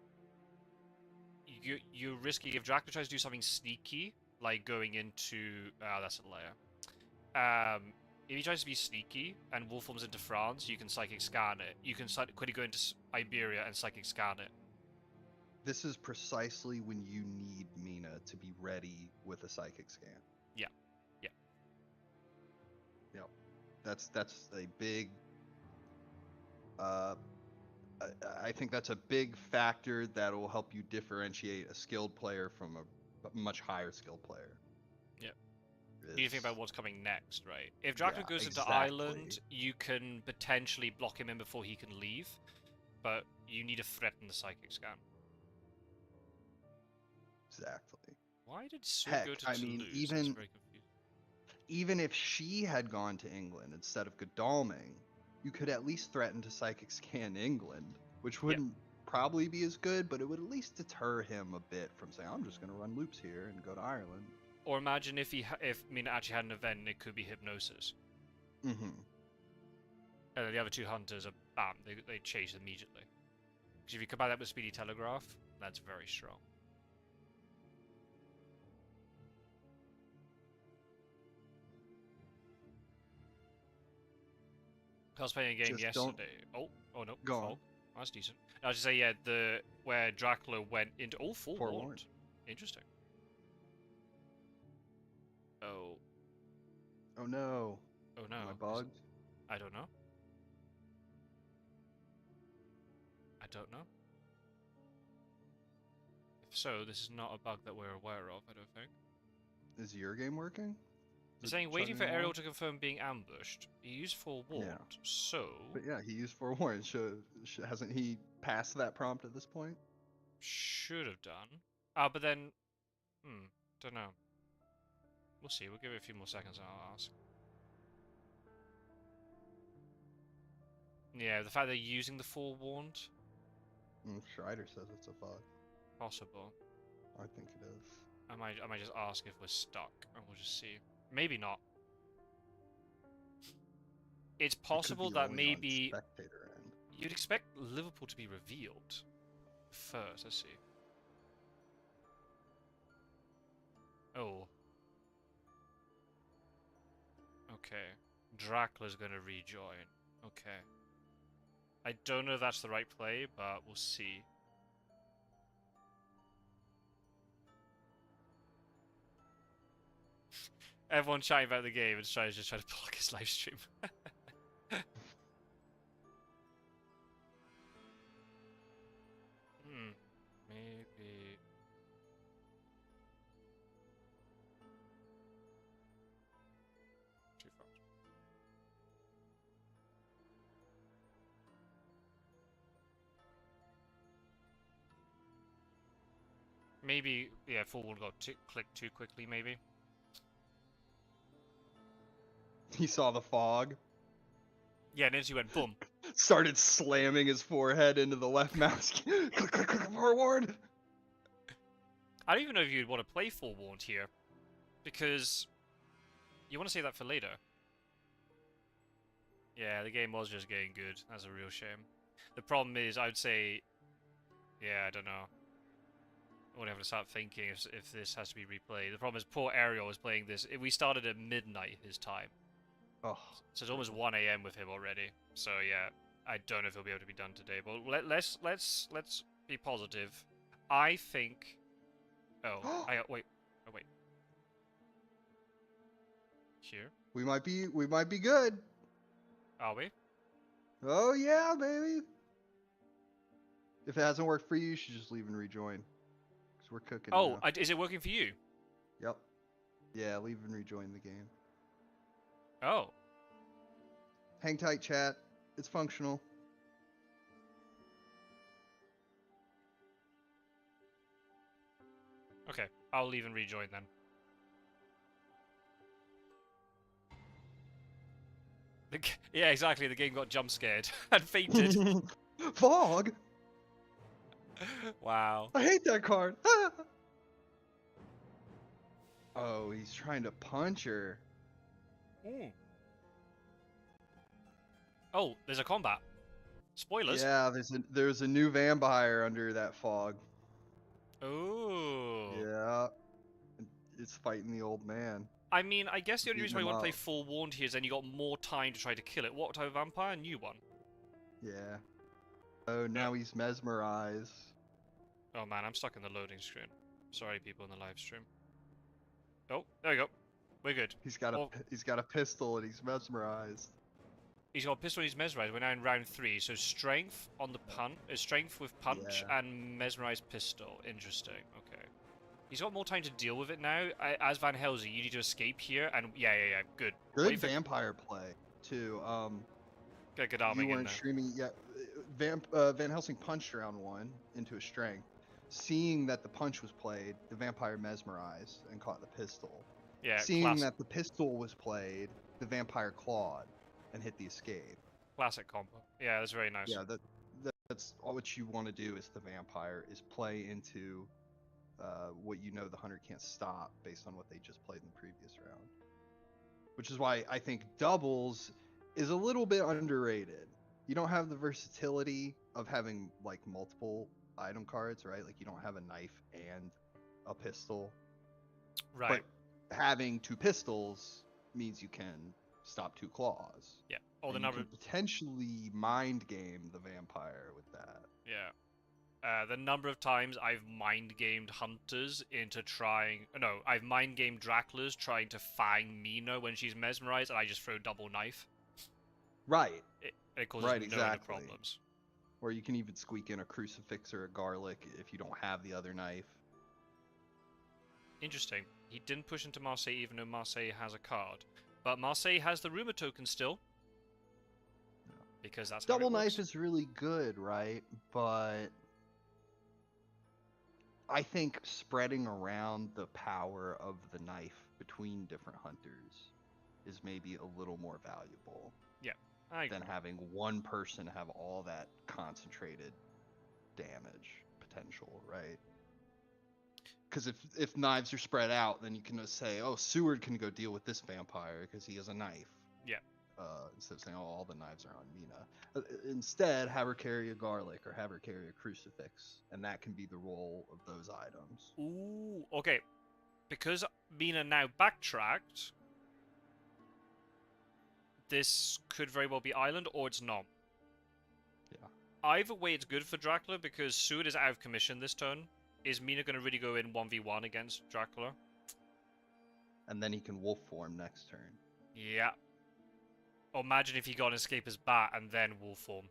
You're risky if Dracula tries to do something sneaky, like going into... that's a layer. If he tries to be sneaky and Wolfforms into France, you can Psychic Scan it. You can quickly go into Iberia and Psychic Scan it.
This is precisely when you need Mina to be ready with a Psychic Scan.
Yeah. Yeah.
Yep. That's a big... I think that's a big factor that will help you differentiate a skilled player from a much higher skilled player.
Yeah. You think about what's coming next, right? If Dracula goes into Ireland, you can potentially block him in before he can leave, but you need to threaten the Psychic Scan.
Exactly.
Why did Sue go to Toulouse?
I mean, even if she had gone to England instead of Godalming, you could at least threaten to Psychic Scan England, which wouldn't probably be as good, but it would at least deter him a bit from saying, I'm just going to run loops here and go to Ireland. Or
imagine if Mina actually had an event and it could be Hypnosis.
Mm-hmm.
And then the other two hunters are, bam, they chase immediately. Because if you combine that with Speedy Telegraph, that's very strong. I was playing a game yesterday. Oh no.
Go on.
That's decent. I was just say, yeah, where Dracula went into forewarned. Interesting. Oh.
Oh no.
Oh no.
Am I bugged?
I don't know. I don't know. If so, this is not a bug that we're aware of, I don't think.
Is your game working?
It's saying waiting for Ariel to confirm being ambushed. He used forewarned, so...
But yeah, he used forewarned. Hasn't he passed that prompt at this point?
Should have done. But then... don't know. We'll see. We'll give it a few more seconds and I'll ask. Yeah, the fact they're using the forewarned...
Schreider says it's a bug.
Possible.
I think it is.
I might just ask if we're stuck, and we'll just see. Maybe not. It's possible that maybe... You'd expect Liverpool to be revealed first. Let's see. Oh. Okay. Dracula's going to rejoin. Okay. I don't know if that's the right play, but we'll see. Everyone chatting about the game and just trying to block his live stream. Maybe. Too fast. Maybe, yeah, forward got clicked too quickly, maybe.
He saw the fog.
Yeah, and then she went boom.
Started slamming his forehead into the left mouse. Click, click, click, forward.
I don't even know if you'd want to play forewarned here, because you want to save that for later. Yeah, the game was just getting good. That's a real shame. The problem is, I would say, yeah, I don't know. I would have to start thinking if this has to be replayed. The problem is, poor Ariel was playing this. We started at midnight his time.
Oh.
So it's almost 1 AM with him already. So yeah, I don't know if he'll be able to be done today. But let's be positive. I think. Oh, wait. Oh wait. Here.
We might be good.
Are we?
Oh yeah, baby. If it hasn't worked for you, you should just leave and rejoin. Cause we're cooking
Oh,
now.
is it working for you?
Yep. Yeah, leave and rejoin the game.
Oh.
Hang tight, chat. It's functional.
Okay, I'll leave and rejoin then. Yeah, exactly. The game got jump scared and fainted.
Fog.
Wow.
I hate that card. Oh, he's trying to punch her.
Ooh. Oh, there's a combat. Spoilers.
Yeah, there's a new vampire under that fog.
Oh.
Yeah. It's fighting the old man.
I mean, I guess the only
Beating
reason why you
him
want to play
up.
forewarned here is then you got more time to try to kill it. What type of vampire? New one.
Yeah. Oh, now he's mesmerized.
Oh man, I'm stuck in the loading screen. Sorry, people in the live stream. Oh, there we go. We're good.
He's got a pistol and he's mesmerized.
He's got a pistol and he's mesmerized. We're now in round 3. So strength on the punch, strength with punch
Yeah.
and mesmerized pistol. Interesting. Okay. He's got more time to deal with it now. As Van Helsing, you need to escape here, and yeah. Good.
Good vampire play too.
Get Godalming
You weren't
in there.
streaming yet. Van Helsing punched round 1 into a strength. Seeing that the punch was played, the vampire mesmerized and caught the pistol.
Yeah.
Seeing that the pistol was played, the vampire clawed and hit the escape.
Classic combo. Yeah, that's very nice.
Yeah, that's all what you want to do as the vampire is play into what you know the hunter can't stop based on what they just played in the previous round. Which is why I think doubles is a little bit underrated. You don't have the versatility of having like multiple item cards, right? Like you don't have a knife and a pistol.
Right.
But having 2 pistols means you can stop 2 claws.
Yeah. Oh, the
and
number.
You can potentially mind game the vampire with that.
Yeah. The number of times I've mind gamed hunters into trying. No, I've mind gamed Draculas trying to fang Mina when she's mesmerized, and I just throw double knife.
Right.
It causes no problems.
Or you can even squeak in a crucifix or a garlic if you don't have the other knife.
Interesting. He didn't push into Marseille even though Marseille has a card. But Marseille has the rumor token still. Because that's
double knife is really good, right? But I think spreading around the power of the knife between different hunters is maybe a little more valuable.
Yeah.
Than having one person have all that concentrated damage potential, right? Because if knives are spread out, then you can just say, oh, Seward can go deal with this vampire because he has a knife.
Yeah.
Instead of saying, oh, all the knives are on Mina. Instead, have her carry a garlic or have her carry a crucifix, and that can be the role of those items.
Ooh, okay. Because Mina now backtracked, this could very well be Island, or it's not.
Yeah.
Either way, it's good for Dracula, because Seward is out of commission this turn. Is Mina going to really go in 1v1 against Dracula?
And then he can wolf form next turn.
Yeah. Or imagine if he got an escape as bat and then wolf form.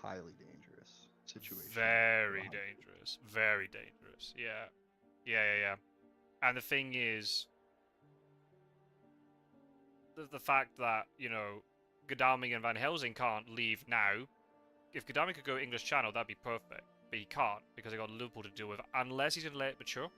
Highly dangerous situation.
Very dangerous. Very dangerous. Yeah. Yeah. And the thing is, the fact that, you know, Godalming and Van Helsing can't leave now. If Godalming could go English Channel, that'd be perfect. But he can't, because they got Liverpool to deal with. Unless he's going to let it mature.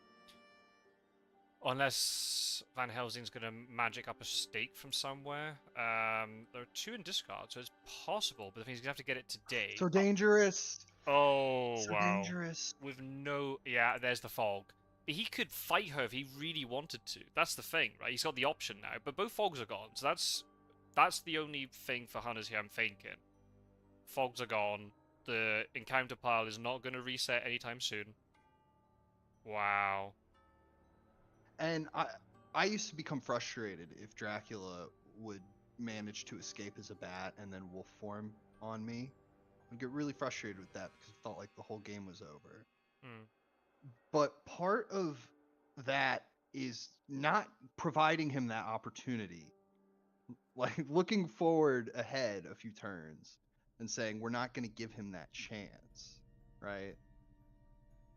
Unless Van Helsing's going to magic up a stake from somewhere. There are 2 in discard, so it's possible. But the thing is, he's going to have to get it today.
So dangerous!
Oh,
so
wow.
dangerous.
With no... Yeah, there's the fog. But he could fight her if he really wanted to. That's the thing, right? He's got the option now. But both fogs are gone, so that's the only thing for hunters here I'm thinking. Fogs are gone. The encounter pile is not going to reset anytime soon. Wow.
And I used to become frustrated if Dracula would manage to escape as a bat and then wolf form on me. I'd get really frustrated with that because it felt like the whole game was over.
Mm.
But part of that is not providing him that opportunity. Like looking forward ahead a few turns and saying we're not going to give him that chance, right?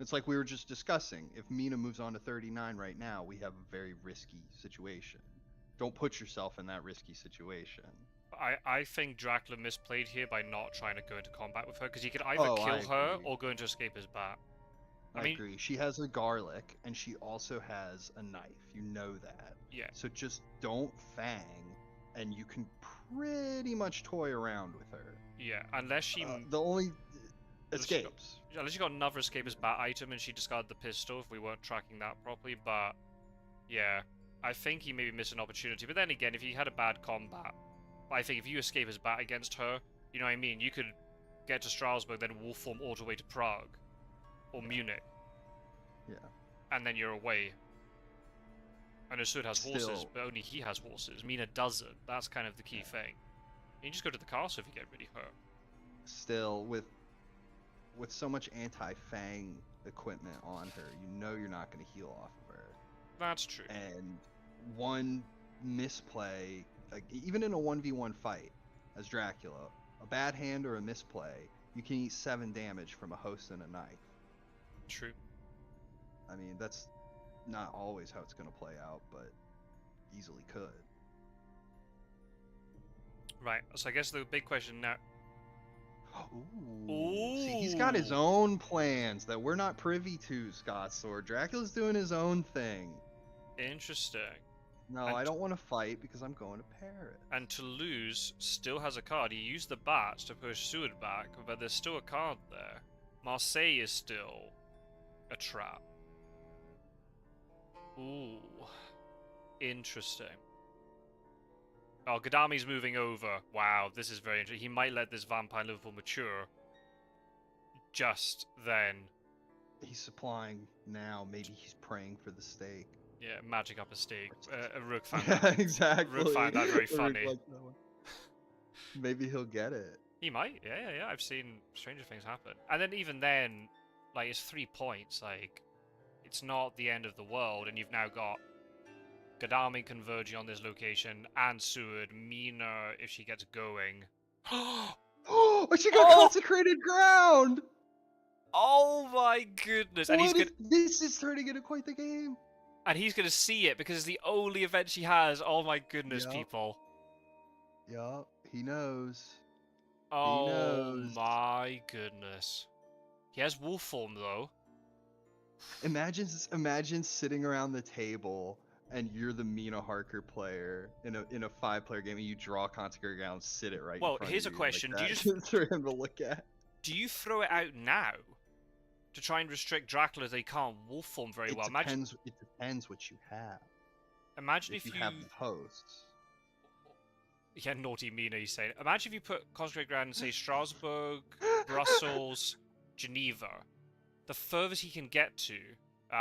It's like we were just discussing. If Mina moves on to 39 right now, we have a very risky situation. Don't put yourself in that risky situation.
I think Dracula misplayed here by not trying to go into combat with her, because he could either
Oh,
kill
I
her
agree.
or go into escape his bat.
I agree. She has a garlic, and she also has a knife. You know that.
Yeah.
So just don't fang, and you can pretty much toy around with her.
Yeah, unless she...
the only escapes.
Unless she got another escape as bat item and she discarded the pistol if we weren't tracking that properly, but... Yeah, I think he maybe missed an opportunity. But then again, if he had a bad combat, I think if you escape as bat against her, you know what I mean? You could get to Strasbourg, then wolf form all the way to Prague. Or Munich.
Yeah.
And then you're away. I know Sud has horses, but only he has horses. Mina doesn't. That's kind of the key thing. You just go to the castle if you get really hurt.
Still, with so much anti-fang equipment on her, you know you're not going to heal off of her.
That's true.
And one misplay, like, even in a 1v1 fight as Dracula, a bad hand or a misplay, you can eat 7 damage from a host and a knife.
True.
I mean, that's not always how it's going to play out, but easily could.
Right, so I guess the big question now...
Ooh. See, he's got his own plans that we're not privy to, Scott Sword. Dracula's doing his own thing.
Interesting.
No, I don't want to fight because I'm going to Paris.
And Toulouse still has a card. He used the bats to push Seward back, but there's still a card there. Marseille is still a trap. Ooh. Interesting. Oh, Gadami's moving over. Wow, this is very interesting. He might let this Vampire Liverpool mature. Just then.
He's supplying now. Maybe he's praying for the steak.
Yeah, magic up a steak. Rook found
that. Exactly.
Rook found that very funny.
Maybe he'll get it.
He might. Yeah. I've seen stranger things happen. And then even then, like, it's 3 points. Like, it's not the end of the world, and you've now got Gadami converging on this location, and Seward, Mina, if she gets going.
Oh, she got consecrated ground!
Oh my goodness! And
this is turning into quite the game.
And he's gonna see it because it's the only event she has. Oh my goodness, people.
Yup, he knows.
Oh
he knows.
My goodness. He has wolf form though.
Imagine sitting around the table and you're the Mina Harker player in a 5-player game, and you draw Consecrated Ground, sit it right in front of you.
Well, here's a question.
Like
do you just
for him to look at?
Do you throw it out now to try and restrict Dracula? They can't wolf form very well.
It depends what you have.
Imagine if
you have the hosts.
Yeah, naughty Mina, he's saying. Imagine if you put Consecrated Ground in, say, Strasbourg, Brussels, Geneva. The furthest he can get to...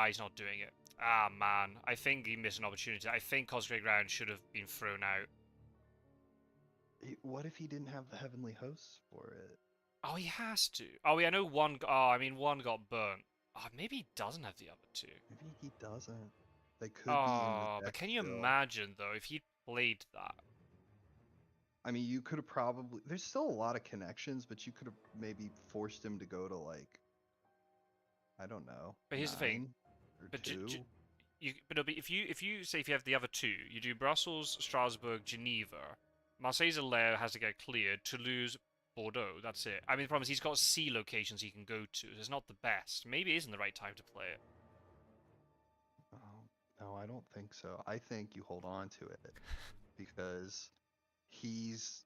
he's not doing it. Ah, man. I think he missed an opportunity. I think Consecrated Ground should have been thrown out.
What if he didn't have the Heavenly Hosts for it?
Oh, he has to. Oh, yeah, I know one... Oh, I mean, one got burnt. Oh, maybe he doesn't have the other two.
Maybe he doesn't. They could be
Oh, but can you imagine, though, if he played that?
I mean, you could have probably... There's still a lot of connections, but you could have maybe forced him to go to, like... I don't know.
But here's the thing.
But
if you say if you have the other two, you do Brussels, Strasbourg, Geneva. Marseille's lair has to get cleared. Toulouse, Bordeaux. That's it. I mean, the problem is he's got C locations he can go to. It's not the best. Maybe it isn't the right time to play it.
No, I don't think so. I think you hold on to it because he's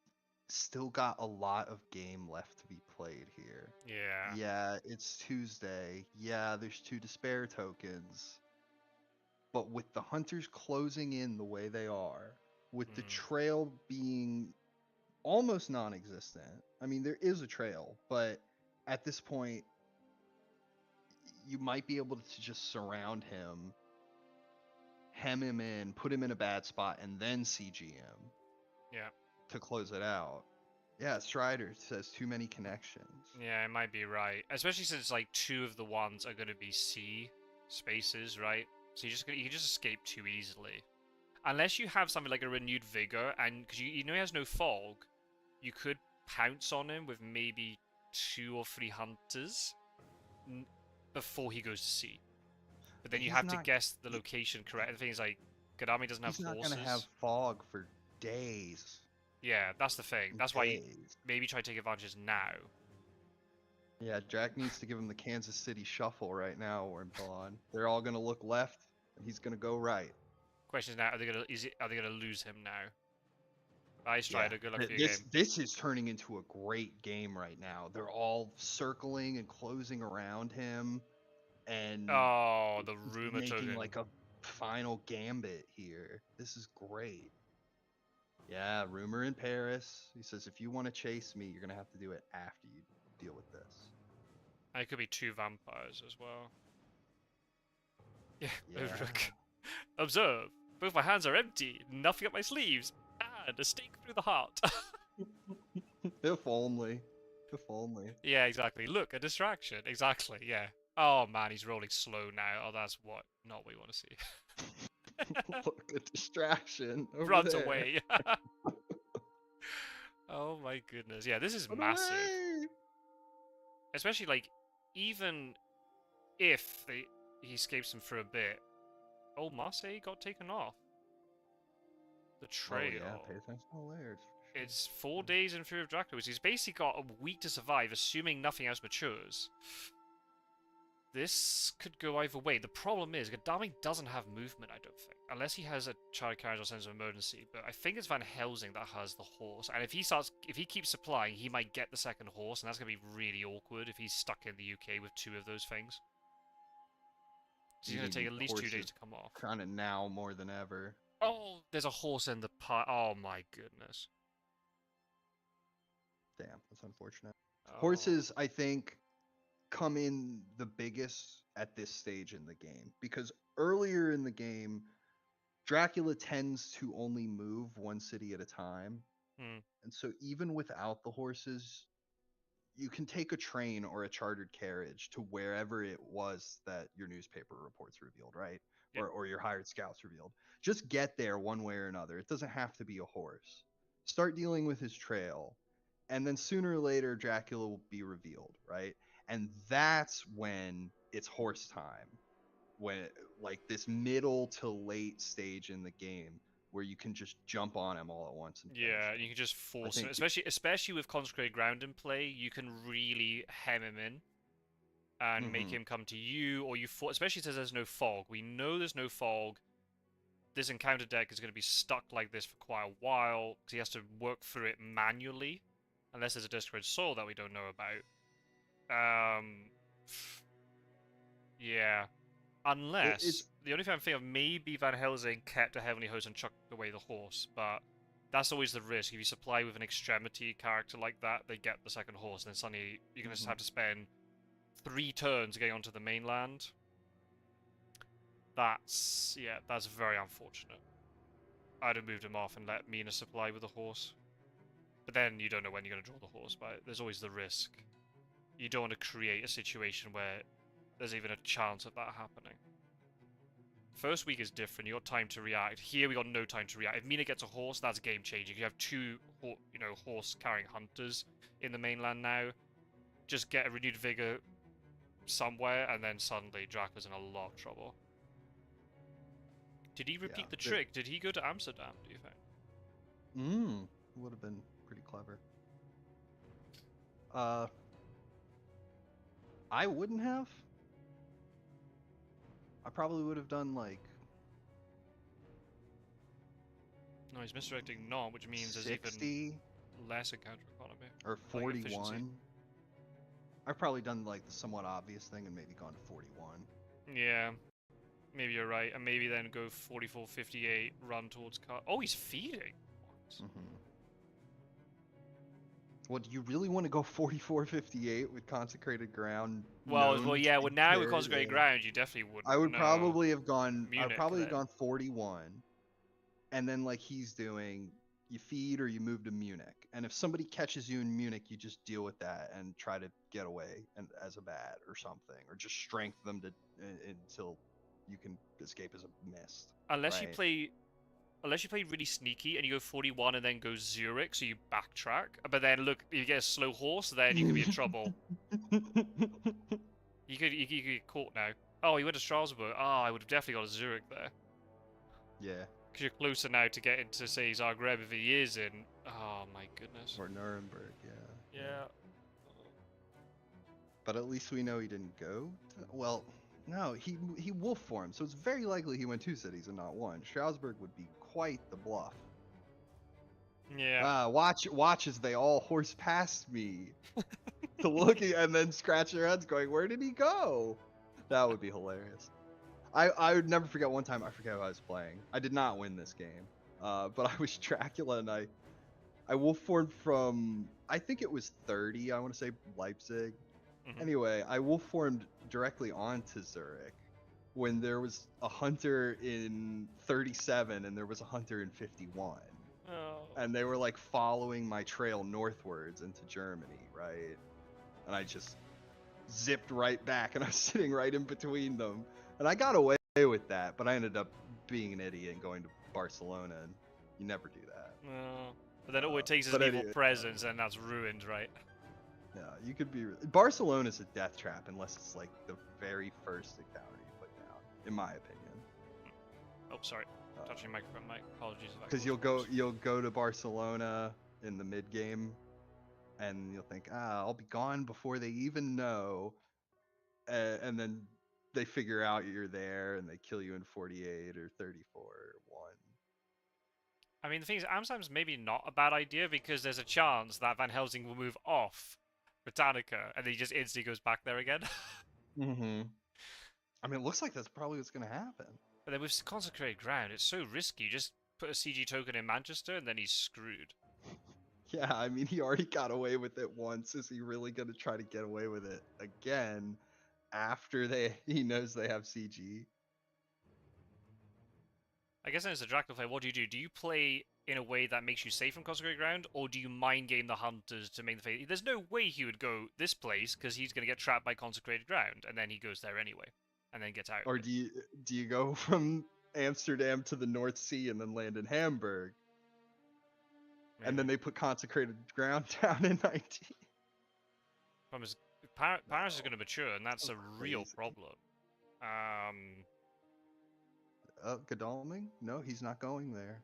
still got a lot of game left to be played here.
Yeah.
Yeah, it's Tuesday. Yeah, there's 2 despair tokens. But with the hunters closing in the way they are, with the trail being almost non-existent. I mean, there is a trail, but at this point, you might be able to just surround him, hem him in, put him in a bad spot, and then CG him.
Yeah.
To close it out. Yeah, Strider says too many connections.
Yeah, it might be right. Especially since like 2 of the ones are gonna be C spaces, right? So you can just escape too easily. Unless you have something like a renewed vigor, and because you know he has no fog, you could pounce on him with maybe 2 or 3 hunters before he goes to sea. But then
But
you
he's
have to
not.
guess the location correct. The thing is, like, Gadami doesn't have
He's not
horses.
gonna have fog for days.
Yeah, that's the thing. That's why maybe try to take advantage now.
Yeah, Jack needs to give him the Kansas City shuffle right now, Wormpelon. They're all gonna look left, and he's gonna go right.
Question is now: are they gonna lose him now? Bye,
Yeah,
Strider. Good luck for your
this
game.
this is turning into a great game right now. They're all circling and closing around him, and
Oh, the
he's
rumor
making
token.
like a final gambit here. This is great. Yeah, rumor in Paris. He says if you want to chase me, you're gonna have to do it after you deal with this.
And it could be 2 vampires as well. Yeah,
Yeah.
Uruk. Observe. Both my hands are empty. Nothing up my sleeves. And a stake through the heart.
If only. If only.
Yeah, exactly. Look, a distraction. Exactly. Yeah. Oh man, he's rolling slow now. Oh, that's not what we want to see.
Look, a distraction. Over
Runs
there.
away. Oh my goodness. Yeah, this is
Run
massive.
away!
Especially like, even if he escapes him for a bit. Oh, Marseille got taken off. The trail.
Oh yeah, pay attention to the layers. Sure.
It's 4 days in Fury of Dracula, so he's basically got a week to survive, assuming nothing else matures. This could go either way. The problem is, Gadami doesn't have movement, I don't think. Unless he has a child carriage or sense of emergency. But I think it's Van Helsing that has the horse. And if he keeps supplying, he might get the second horse, and that's going to be really awkward if he's stuck in the UK with 2 of those things. So he's going to take at least 2 days to come off.
Kind of now more than ever.
Oh, there's a horse in the pot. Oh my goodness.
Damn, that's unfortunate.
Oh.
Horses, I think, come in the biggest at this stage in the game. Because earlier in the game, Dracula tends to only move one city at a time. And so even without the horses, you can take a train or a chartered carriage to wherever it was that your newspaper reports revealed, right?
Yep.
Or your hired scouts revealed. Just get there one way or another. It doesn't have to be a horse. Start dealing with his trail, and then sooner or later Dracula will be revealed, right? And that's when it's horse time. When like this middle to late stage in the game where you can just jump on him all at once. And
yeah, you can just force him, especially with Consecrated Ground in play. You can really hem him in and make him come to you, or especially since there's no fog. We know there's no fog. This encounter deck is going to be stuck like this for quite a while because he has to work through it manually, unless there's a Discord Soul that we don't know about. Yeah. Unless the only thing I'm thinking of, maybe Van Helsing kept a Heavenly Host and chucked away the horse, but that's always the risk. If you supply with an extremity character like that, they get the second horse, and then suddenly you're going to have to spend 3 turns getting onto the mainland. That's very unfortunate. I'd have moved him off and let Mina supply with a horse. But then you don't know when you're going to draw the horse, but there's always the risk. You don't want to create a situation where there's even a chance of that happening. First week is different. You got time to react. Here we got no time to react. If Mina gets a horse, that's game changing. You have 2, horse carrying hunters in the mainland now. Just get a renewed vigor somewhere, and then suddenly Dracula's in a lot of trouble. Did he repeat the trick? Did he go to Amsterdam, do you think?
Would have been pretty clever. I wouldn't have. I probably would have done like...
No, he's misdirecting not, which means
60,
there's even less encounter economy.
Or 41. I've probably done like the somewhat obvious thing and maybe gone to 41.
Yeah. Maybe you're right. And maybe then go 44, 58, run towards cut. Oh, he's feeding.
Well, do you really want to go 44, 58 with Consecrated Ground?
Well, yeah. Well, now with Consecrated Ground, you definitely wouldn't.
I would probably have gone.
Munich,
I'd probably have gone 41, and then like he's doing, you feed or you move to Munich. And if somebody catches you in Munich, you just deal with that and try to get away and as a bat or something, or just strength them to until you can escape as a mist.
Unless
right?
you play really sneaky and you go 41 and then go Zurich, so you backtrack. But then look, you get a slow horse, then you could be in trouble. You could get caught now. Oh, you went to Strasbourg. Oh, I would have definitely got a Zurich there.
Yeah.
Because you're closer now to get into, say, Zagreb if he is in. Oh my goodness.
Or Nuremberg, yeah.
Yeah.
But at least we know he didn't go. Well, no, he wolf formed, so it's very likely he went 2 cities and not 1. Strasbourg would be quite the bluff.
Yeah.
Watch as they all horse past me, to looking and then scratch their heads, going, "Where did he go?" That would be hilarious. I would never forget one time. I forget who I was playing. I did not win this game, but I was Dracula and I wolf formed from, I think it was 30. I want to say Leipzig.
Mhm.
Anyway, I wolf formed directly onto Zurich when there was a hunter in 37 and there was a hunter in 51.
Oh.
And they were like following my trail northwards into Germany, right? And I just zipped right back and I was sitting right in between them. And I got away with that, but I ended up being an idiot and going to Barcelona, and you never do that.
No. But then all it takes is an evil presence and that's ruined, right?
Yeah, you could be. Barcelona's a death trap unless it's like the very first encounter you put down, in my opinion.
Oh, sorry. Touching microphone, Mike. Apologies.
Because you'll go to Barcelona in the mid game, and you'll think, I'll be gone before they even know, and then they figure out you're there and they kill you in 48 or 34 or 1.
I mean, the thing is, Amsterdam's maybe not a bad idea because there's a chance that Van Helsing will move off Britannica and he just instantly goes back there again.
Mm-hmm. I mean, it looks like that's probably what's going to happen.
But then with Consecrated Ground, it's so risky. You just put a CG token in Manchester and then he's screwed.
Yeah, I mean, he already got away with it once. Is he really going to try to get away with it again after he knows they have CG?
I guess then as a Dracula player, what do? Do you play in a way that makes you safe from Consecrated Ground, or do you mind game the hunters to make the face? There's no way he would go this place because he's going to get trapped by Consecrated Ground, and then he goes there anyway, and then gets out.
Or do you go from Amsterdam to the North Sea and then land in Hamburg? Maybe. And then they put Consecrated Ground down in 19.
Paris is going to mature, and that's a real problem.
Godalming? No, he's not going there.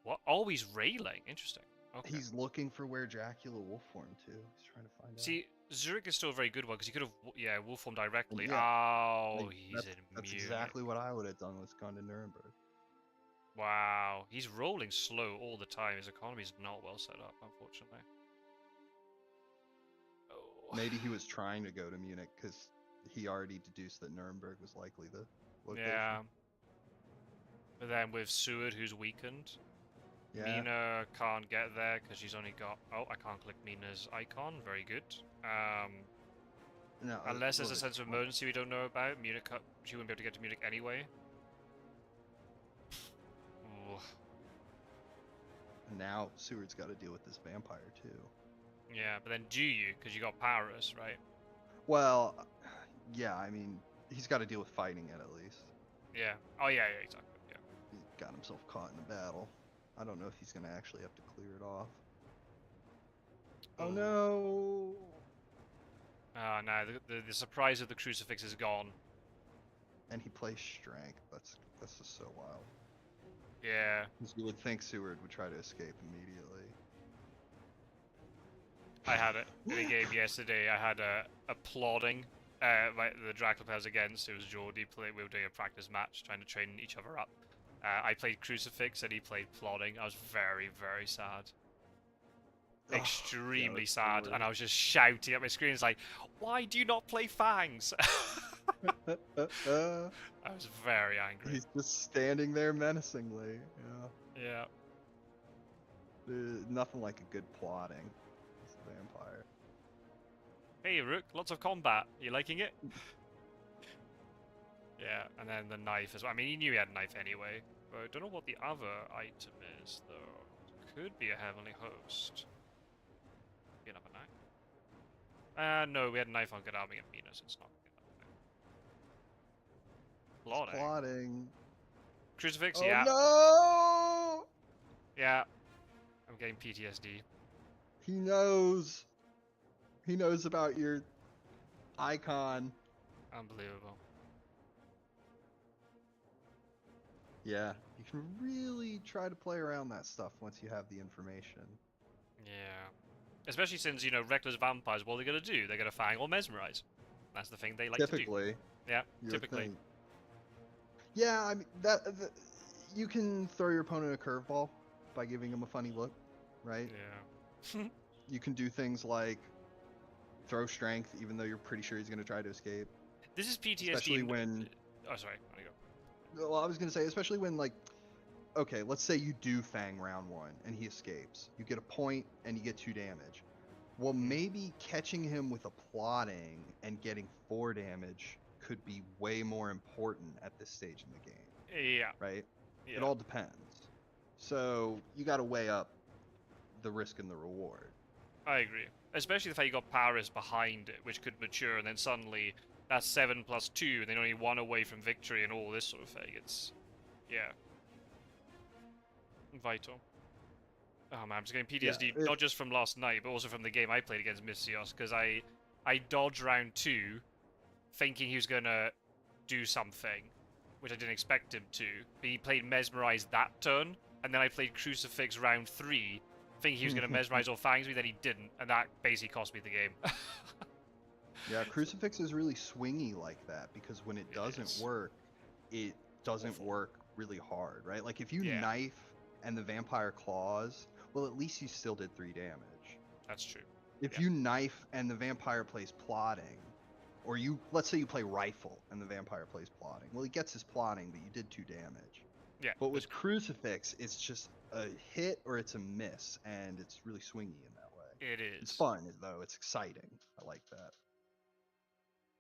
What? Oh, he's railing. Interesting. Okay.
He's looking for where Dracula wolf formed too. He's trying to find out.
See, Zurich is still a very good one because he could have, wolf formed directly.
Yeah.
Oh, he's in
That's
Munich.
exactly what I would have done with gone to Nuremberg.
Wow, he's rolling slow all the time. His economy is not well set up, unfortunately. Oh.
Maybe he was trying to go to Munich because he already deduced that Nuremberg was likely the location.
Yeah. But then with Seward, who's weakened,
yeah.
Mina can't get there because she's only got... Oh, I can't click Mina's icon. Very good.
No,
unless there's a sense of emergency we don't know about. Munich, she wouldn't be able to get to Munich anyway.
And now Seward's got to deal with this vampire too.
Yeah, but then do you? Because you got Paris, right?
Well, yeah, I mean, he's got to deal with fighting it at least.
Yeah. Oh, yeah, exactly. Yeah.
He got himself caught in a battle. I don't know if he's going to actually have to clear it off. Oh, no!
Oh, no, the surprise of the crucifix is gone.
And he plays strength. That's just so wild.
Yeah.
Because you would think Seward would try to escape immediately.
I had it in a game yesterday. I had a plodding. The Dracula players against, it was Jordy. We were doing a practice match, trying to train each other up. I played Crucifix and he played Plodding. I was very, very sad. Extremely sad. Silly. And I was just shouting at my screen. It's like, why do you not play Fangs? I was very angry.
He's just standing there menacingly.
Yeah.
There's nothing like a good plotting. It's a vampire.
Hey, Rook, lots of combat. You liking it? Yeah, and then the knife as well. I mean, he knew he had a knife anyway. But I don't know what the other item is, though. Could be a heavenly host. Be another knife. No, we had a knife on Gadami and Venus. It's not
He's plotting.
Crucifix,
Oh
yeah.
no!
Yeah. I'm getting PTSD.
He knows. He knows about your icon.
Unbelievable.
Yeah, you can really try to play around that stuff once you have the information.
Yeah. Especially since, you know, reckless vampires, what are they going to do? They're going to fang or mesmerize. That's the thing they like to do. Yeah, typically.
Yeah, I mean, you can throw your opponent a curveball by giving him a funny look, right?
Yeah.
You can do things like throw strength, even though you're pretty sure he's going to try to escape.
This is PTSD.
Especially when...
Oh, sorry. There you
go. Well, I was going to say, especially when, like, okay, let's say you do fang round 1 and he escapes. You get a point and you get 2 damage. Well, maybe catching him with a plotting and getting 4 damage could be way more important at this stage in the game.
Yeah.
Right?
Yeah.
It all depends. So you got to weigh up the risk and the reward.
I agree. Especially the fact you got Paris behind it, which could mature, and then suddenly that's 7 plus 2, and then only 1 away from victory and all this sort of thing. It's... yeah. Vital. Oh man, I'm just getting PTSD, not just from last night, but also from the game I played against Misthios, because I dodged round 2, thinking he was going to do something, which I didn't expect him to, but he played Mesmerize that turn, and then I played Crucifix round 3, thinking he was going to Mesmerize or Fangs me, then he didn't, and that basically cost me the game.
Yeah, Crucifix is really swingy like that, because when it doesn't work, it doesn't work really hard, right? Like, if you knife and the Vampire Claws, well, at least you still did 3 damage.
That's true.
If you knife and the Vampire plays plotting, or let's say you play Rifle and the Vampire plays plotting, well, he gets his plotting, but you did 2 damage.
Yeah.
But with Crucifix, it's just a hit or it's a miss, and it's really swingy in that way.
It is.
It's fun, though. It's exciting. I like that.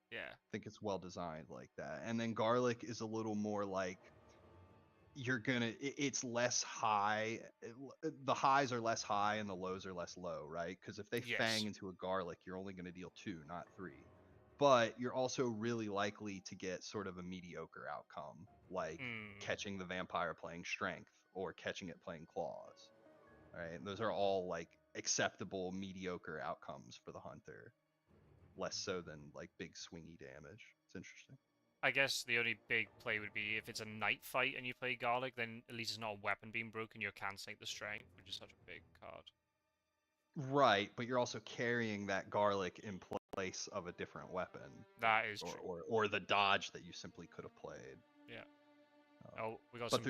Yeah.
I think it's well designed like that. And then Garlic is a little more like, it's less high. The highs are less high and the lows are less low, right? Because if they fang into a Garlic, you're only going to deal 2, not 3. But you're also really likely to get sort of a mediocre outcome, like catching the Vampire playing Strength or catching it playing Claws. All right, and those are all like acceptable mediocre outcomes for the Hunter. Less so than like big swingy damage. It's interesting.
I guess the only big play would be if it's a night fight and you play Garlic, then at least it's not a weapon being broken, you're cancelling the strength, which is such a big card.
Right, but you're also carrying that Garlic in place of a different weapon.
That is true.
Or the dodge that you simply could have played.
Yeah. We got some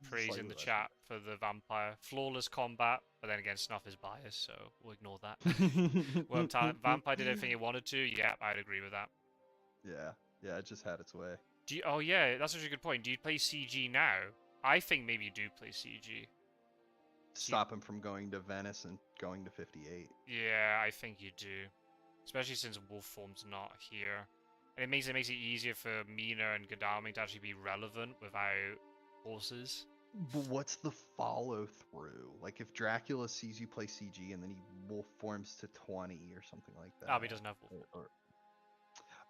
praise in the chat for the Vampire. Flawless combat, but then again, Snuff is biased, so we'll ignore that. Well, Vampire did everything it wanted to. Yeah, I'd agree with that.
Yeah, it just had its way.
Oh yeah, that's actually a good point. Do you play CG now? I think maybe you do play CG.
Stop him from going to Venice and going to 58.
Yeah, I think you do. Especially since Wolf Form's not here. And it makes it easier for Mina and Gadami to actually be relevant without horses.
But what's the follow through? Like if Dracula sees you play CG and then he Wolf Forms to 20 or something like that.
Oh, but he doesn't have Wolf.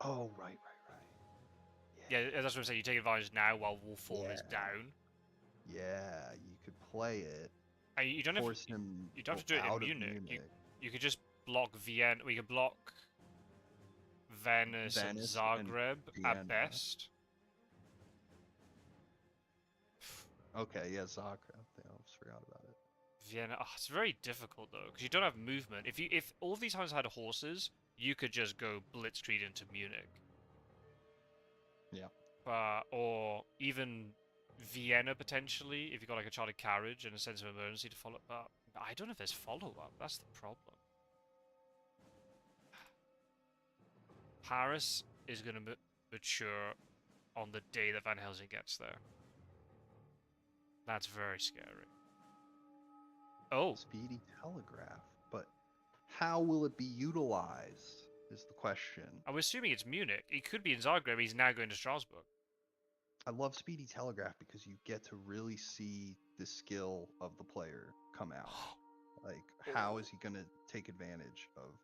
Oh, right.
Yeah, that's what I'm saying. You take advantage now while Wolf Form is down.
Yeah, you could play it.
And you don't have to do it in Munich. You could just block Vienna. We could block Venice and Zagreb at best.
Okay, yeah, Zagreb. I almost forgot about it.
Vienna. Oh, it's very difficult though because you don't have movement. If all these times had horses, you could just go blitzkrieg into Munich.
Yeah.
Or even Vienna potentially if you got like a chartered carriage and a sense of emergency to follow up. But I don't know if there's follow up. That's the problem. Paris is going to mature on the day that Van Helsing gets there. That's very scary. Oh.
Speedy telegraph. But how will it be utilized is the question.
I'm assuming it's Munich. It could be in Zagreb. He's now going to Strasbourg.
I love Speedy Telegraph because you get to really see the skill of the player come out. Like, how is he going to take advantage of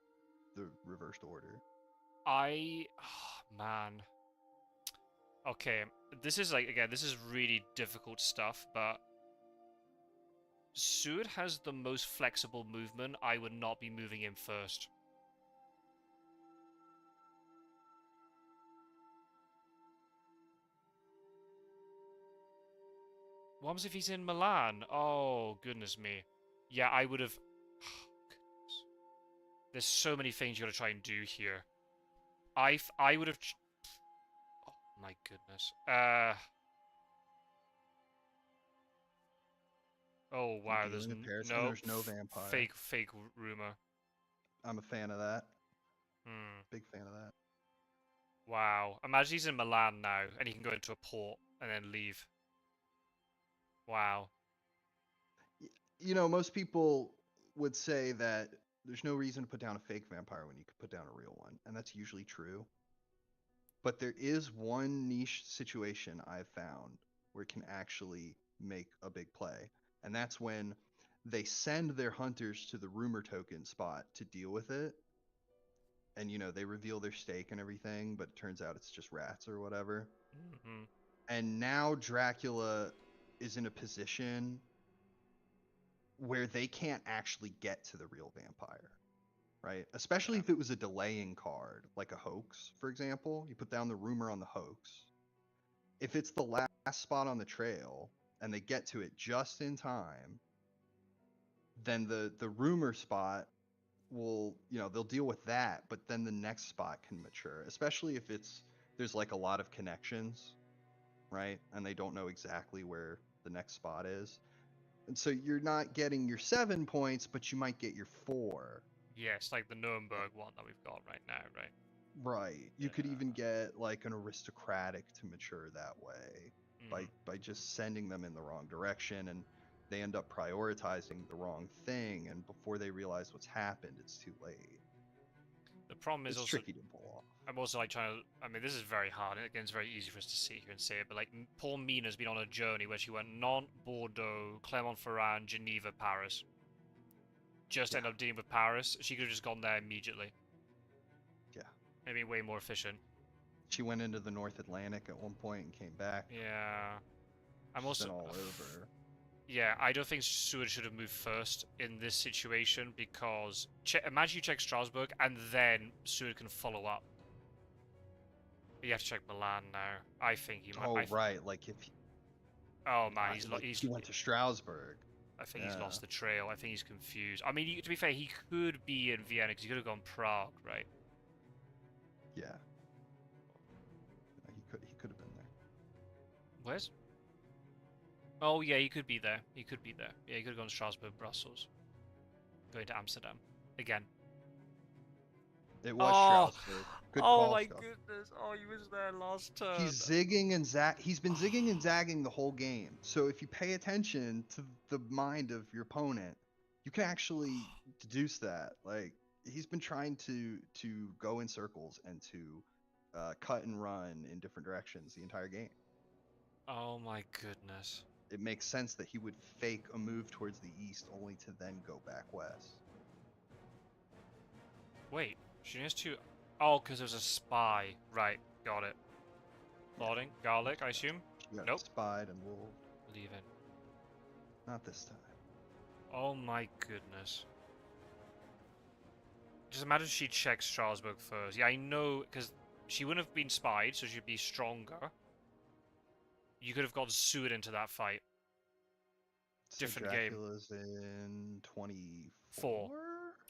the reversed order?
Man. Okay, this is like, again, this is really difficult stuff, but Seward has the most flexible movement. I would not be moving him first. What happens if he's in Milan? Oh, goodness me. Yeah, I would have... There's so many things you gotta try and do here. I would have... Oh, my goodness. Oh, wow, there's
Dealing with Paris, and
no...
there's no vampire.
Fake rumor.
I'm a fan of that.
Hmm.
Big fan of that.
Wow. Imagine he's in Milan now, and he can go into a port, and then leave. Wow.
You know, most people would say that there's no reason to put down a fake vampire when you could put down a real one, and that's usually true. But there is one niche situation I've found where it can actually make a big play, and that's when they send their hunters to the rumor token spot to deal with it. And you know, they reveal their stake and everything, but it turns out it's just rats or whatever.
Mm-hmm.
And now Dracula is in a position where they can't actually get to the real vampire, right? Especially
Yeah.
if it was a delaying card, like a hoax, for example. You put down the rumor on the hoax. If it's the last spot on the trail and they get to it just in time, then the rumor spot will, you know, they'll deal with that, but then the next spot can mature, especially if there's like a lot of connections, right? And they don't know exactly where the next spot is. And so you're not getting your 7 points, but you might get your 4.
Yes, like the Nuremberg one that we've got right now, right?
Right. You could
Yeah.
even get like an aristocratic to mature that way
Mm.
by just sending them in the wrong direction, and they end up prioritizing the wrong thing, and before they realize what's happened, it's too late.
The problem is
It's
also,
tricky to pull off.
I'm also like trying to, I mean, this is very hard, and again, it's very easy for us to sit here and say it, but like, poor Mina's been on a journey where she went Nantes, Bordeaux, Clermont-Ferrand, Geneva, Paris. Just
Yeah.
end up dealing with Paris. She could have just gone there immediately.
Yeah.
Maybe way more efficient.
She went into the North Atlantic at one point and came back.
Yeah. I'm
She's
also...
been all over.
Yeah, I don't think Seward should have moved first in this situation because imagine you check Strasbourg and then Seward can follow up. But you have to check Milan now. I think he might.
Oh, right. Like if
Oh man,
like he went to Strasbourg.
I think he's
Yeah.
lost the trail. I think he's confused. I mean, to be fair, he could be in Vienna because he could have gone Prague, right?
Yeah. He could have been there.
Where's? Oh yeah, he could be there. He could be there. Yeah, he could have gone Strasbourg, Brussels, going to Amsterdam again.
It was Strasbourg. Good call,
my
Strasbourg.
goodness! Oh, he was there last turn.
He's zigging and He's been zigging and zagging the whole game. So if you pay attention to the mind of your opponent, you can actually deduce that. Like, he's been trying to go in circles and to cut and run in different directions the entire game.
Oh my goodness.
It makes sense that he would fake a move towards the east only to then go back west.
Wait, she has to... Oh, because there's a spy. Right, got it. Loading. Garlic, I assume?
She got
Nope.
spied and wolved.
Leaving.
Not this time.
Oh my goodness. Just imagine she checks Strasbourg first. Yeah, I know, because she wouldn't have been spied, so she'd be stronger. You could have got Seward into that fight.
So
Different game.
Dracula's in 24?
4.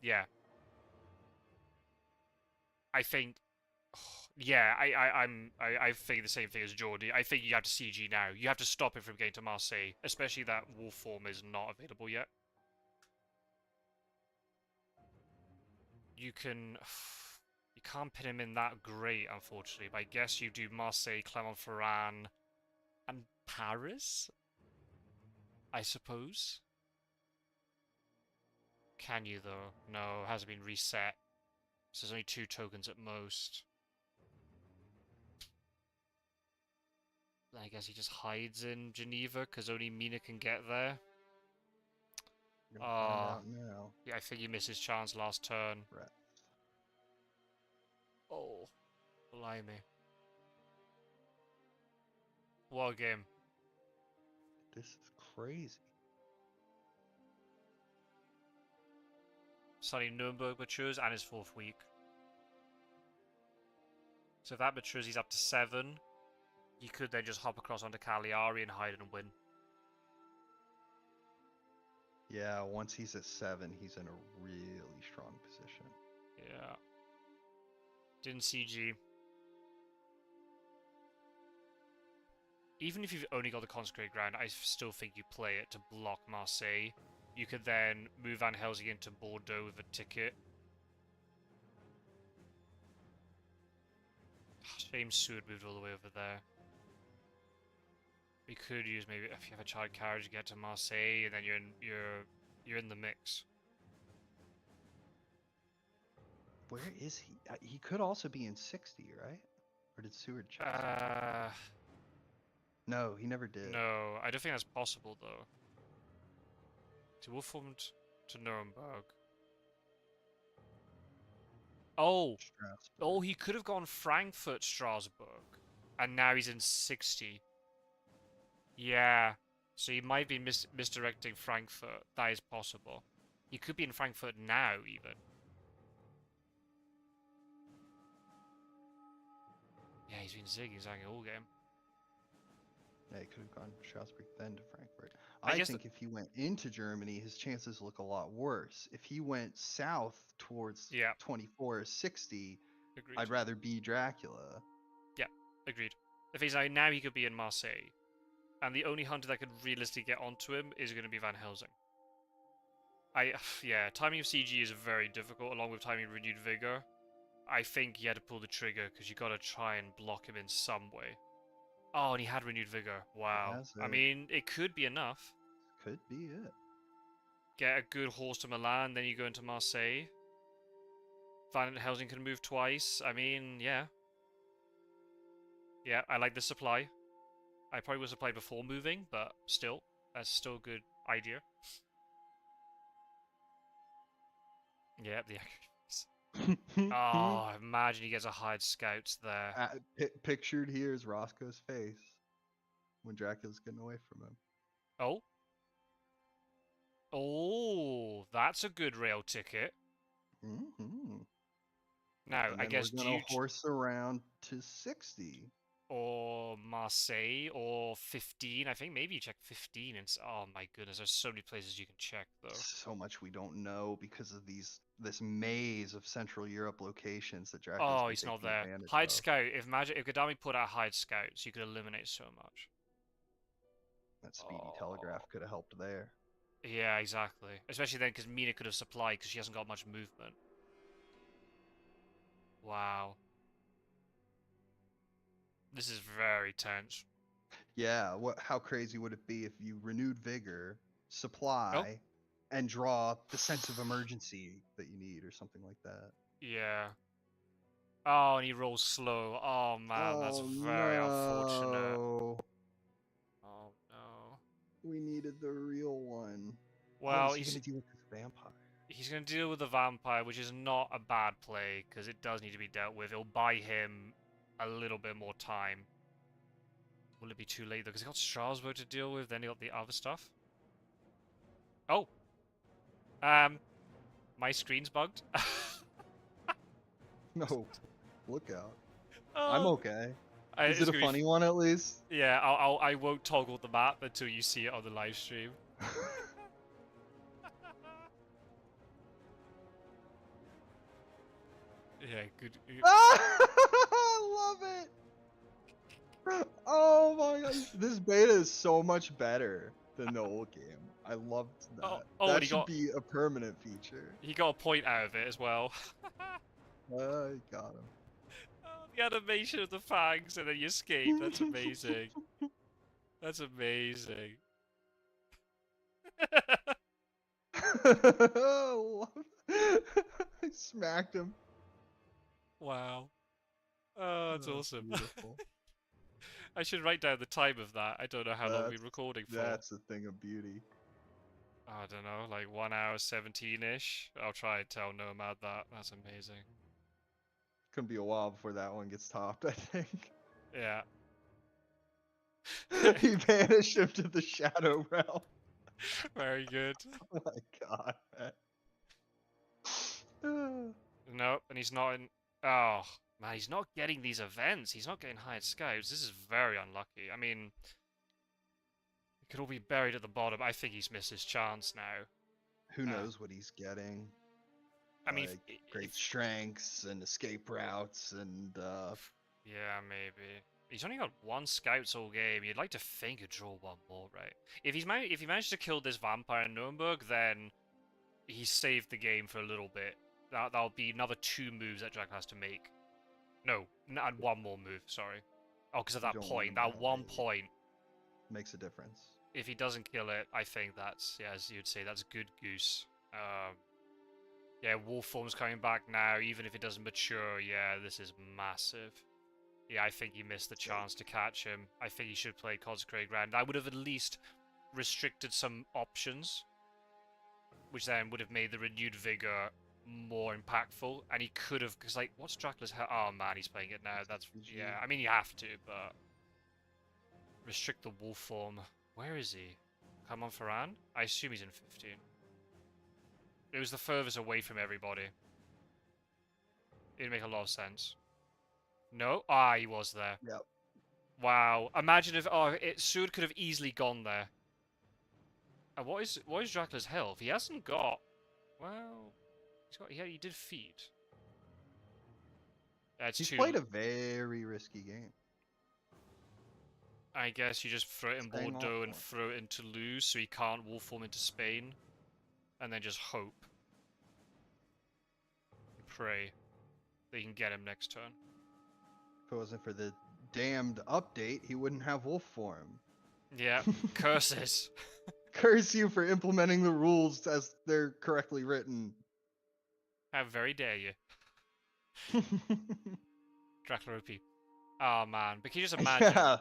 Yeah. I think... Yeah, I think the same thing as Jordy. I think you have to CG now. You have to stop it from getting to Marseille, especially that wolf form is not available yet. You can... You can't pin him in that great, unfortunately, but I guess you do Marseille, Clermont-Ferrand, and Paris? I suppose? Can you, though? No, it hasn't been reset. So there's only 2 tokens at most. I guess he just hides in Geneva because only Mina can get there.
We're gonna find
Ah,
out now.
yeah, I think he missed his chance last turn.
Right.
Oh, blimey. What a game.
This is crazy.
Suddenly Nuremberg matures and his 4th week. So if that matures, he's up to 7. He could then just hop across onto Cagliari and hide and win.
Yeah, once he's at 7, he's in a really strong position.
Yeah. Didn't CG. Even if you've only got the consecrated ground, I still think you play it to block Marseille. You could then move Van Helsing into Bordeaux with a ticket. Shame Seward moved all the way over there. We could use maybe if you have a child carriage, you get to Marseille, and then you're in the mix.
Where is he? He could also be in 60, right? Or did Seward check? No, he never did.
No, I don't think that's possible though. So Wolfram to Nuremberg. Oh,
Strasbourg.
he could have gone Frankfurt, Strasbourg, and now he's in 60. Yeah, so he might be misdirecting Frankfurt. That is possible. He could be in Frankfurt now, even. Yeah, he's been zigzagging all game.
Yeah, he could have gone Strasbourg then to Frankfurt.
I
I
guess
think if he went into Germany, his chances look a lot worse. If he went south towards 24 or 60,
Agreed.
I'd rather be Dracula.
Yeah, agreed. If he's like, now he could be in Marseille. And the only hunter that could realistically get onto him is going to be Van Helsing. Yeah, timing of CG is very difficult, along with timing Renewed Vigor. I think he had to pull the trigger, because you got to try and block him in some way. Oh, and he had Renewed Vigor. Wow. I mean, it could be enough.
Could be it.
Get a good horse to Milan, then you go into Marseille. Van Helsing can move twice. I mean, yeah. Yeah, I like the supply. I probably would have played before moving, but still, that's still a good idea. Yeah, the oh, imagine he gets a hired scouts there.
Pictured here is Roscoe's face when Dracula's getting away from him.
Oh. Oh, that's a good rail ticket.
Mm-hmm.
Now, I guess
we're gonna horse around to 60.
Or Marseille, or 15. I think maybe you check 15. And oh my goodness, there's so many places you can check, though.
So much we don't know because of this maze of Central Europe locations that Dracula's
Oh, he's not there. Hide Scout. If Gaddafi put out Hide Scouts, you could eliminate so much.
That Speedy Telegraph could have helped there.
Yeah, exactly. Especially then, because Mina could have supplied, because she hasn't got much movement. Wow. This is very tense.
Yeah, how crazy would it be if you renewed vigor, supply, and draw the sense of emergency that you need, or something like that?
Yeah. Oh, and he rolls slow. Oh man, that's very unfortunate. Oh no.
We needed the real one.
Well,
he's gonna deal with this vampire.
He's gonna deal with the vampire, which is not a bad play, because it does need to be dealt with. It'll buy him a little bit more time. Will it be too late though? Because he got Strasbourg to deal with, then he got the other stuff. Oh. My screen's bugged.
No. Look out. I'm okay. Is it a funny one at least?
Yeah, I won't toggle the map until you see it on the live stream. Yeah, good.
I love it. Oh my god, this beta is so much better than the old game. I loved that. That should be a permanent feature.
He got a point out of it as well.
I got him.
Oh, the animation of the fangs and then you escape. That's amazing. That's amazing.
I smacked him.
Wow. Oh, that's awesome.
Beautiful.
I should write down the time of that. I don't know how long we've
That's
been recording for.
that's a thing of beauty.
I don't know, like 1 hour 17-ish. I'll try and tell Nomad that. That's amazing.
Gonna be a while before that one gets topped, I think.
Yeah.
He banished him to the Shadow Realm.
Very good.
Oh my god, man.
Nope, and he's not in. Oh, man, he's not getting these events. He's not getting hired scouts. This is very unlucky. I mean, it could all be buried at the bottom. I think he's missed his chance now.
Who knows what he's getting?
I mean,
like, great strengths and escape routes and
yeah, maybe. He's only got 1 scouts all game. You'd like to think he'd draw 1 more, right? If he managed to kill this vampire in Nuremberg, then he saved the game for a little bit. That'll be another 2 moves that Jack has to make. No, and 1 more move. Sorry. Oh, because of that point. That 1 point
makes a difference.
If he doesn't kill it, I think that's, yeah, as you'd say, that's good goose. Yeah, Wolf Form's coming back now, even if it doesn't mature. Yeah, this is massive. Yeah, I think he missed the chance to catch him. I think he should play Consecrated Ground. I would have at least restricted some options, which then would have made the Renewed Vigor more impactful. And he could have, because, like, what's Dracula's... Oh, man, he's playing it now. That's... Yeah, I mean, you have to, but... Restrict the Wolf Form. Where is he? Come on, Ferran? I assume he's in 15. It was the furthest away from everybody. It'd make a lot of sense. No? Ah, he was there.
Yep.
Wow. Imagine if... Oh, Sud could have easily gone there. And what is Dracula's health? He hasn't got... Well... He's got... Yeah, he did feed. That's
He's
2.
played a very risky game.
I guess you just throw it in Bordeaux and throw it into Toulouse so he can't wolf form into Spain. And then just hope. Pray that you can get him next turn.
If it wasn't for the damned update, he wouldn't have wolf form.
Yeah, curses.
Curse you for implementing the rules as they're correctly written.
How very dare you. Dracula OP. Oh man, but can you just imagine?
Yeah.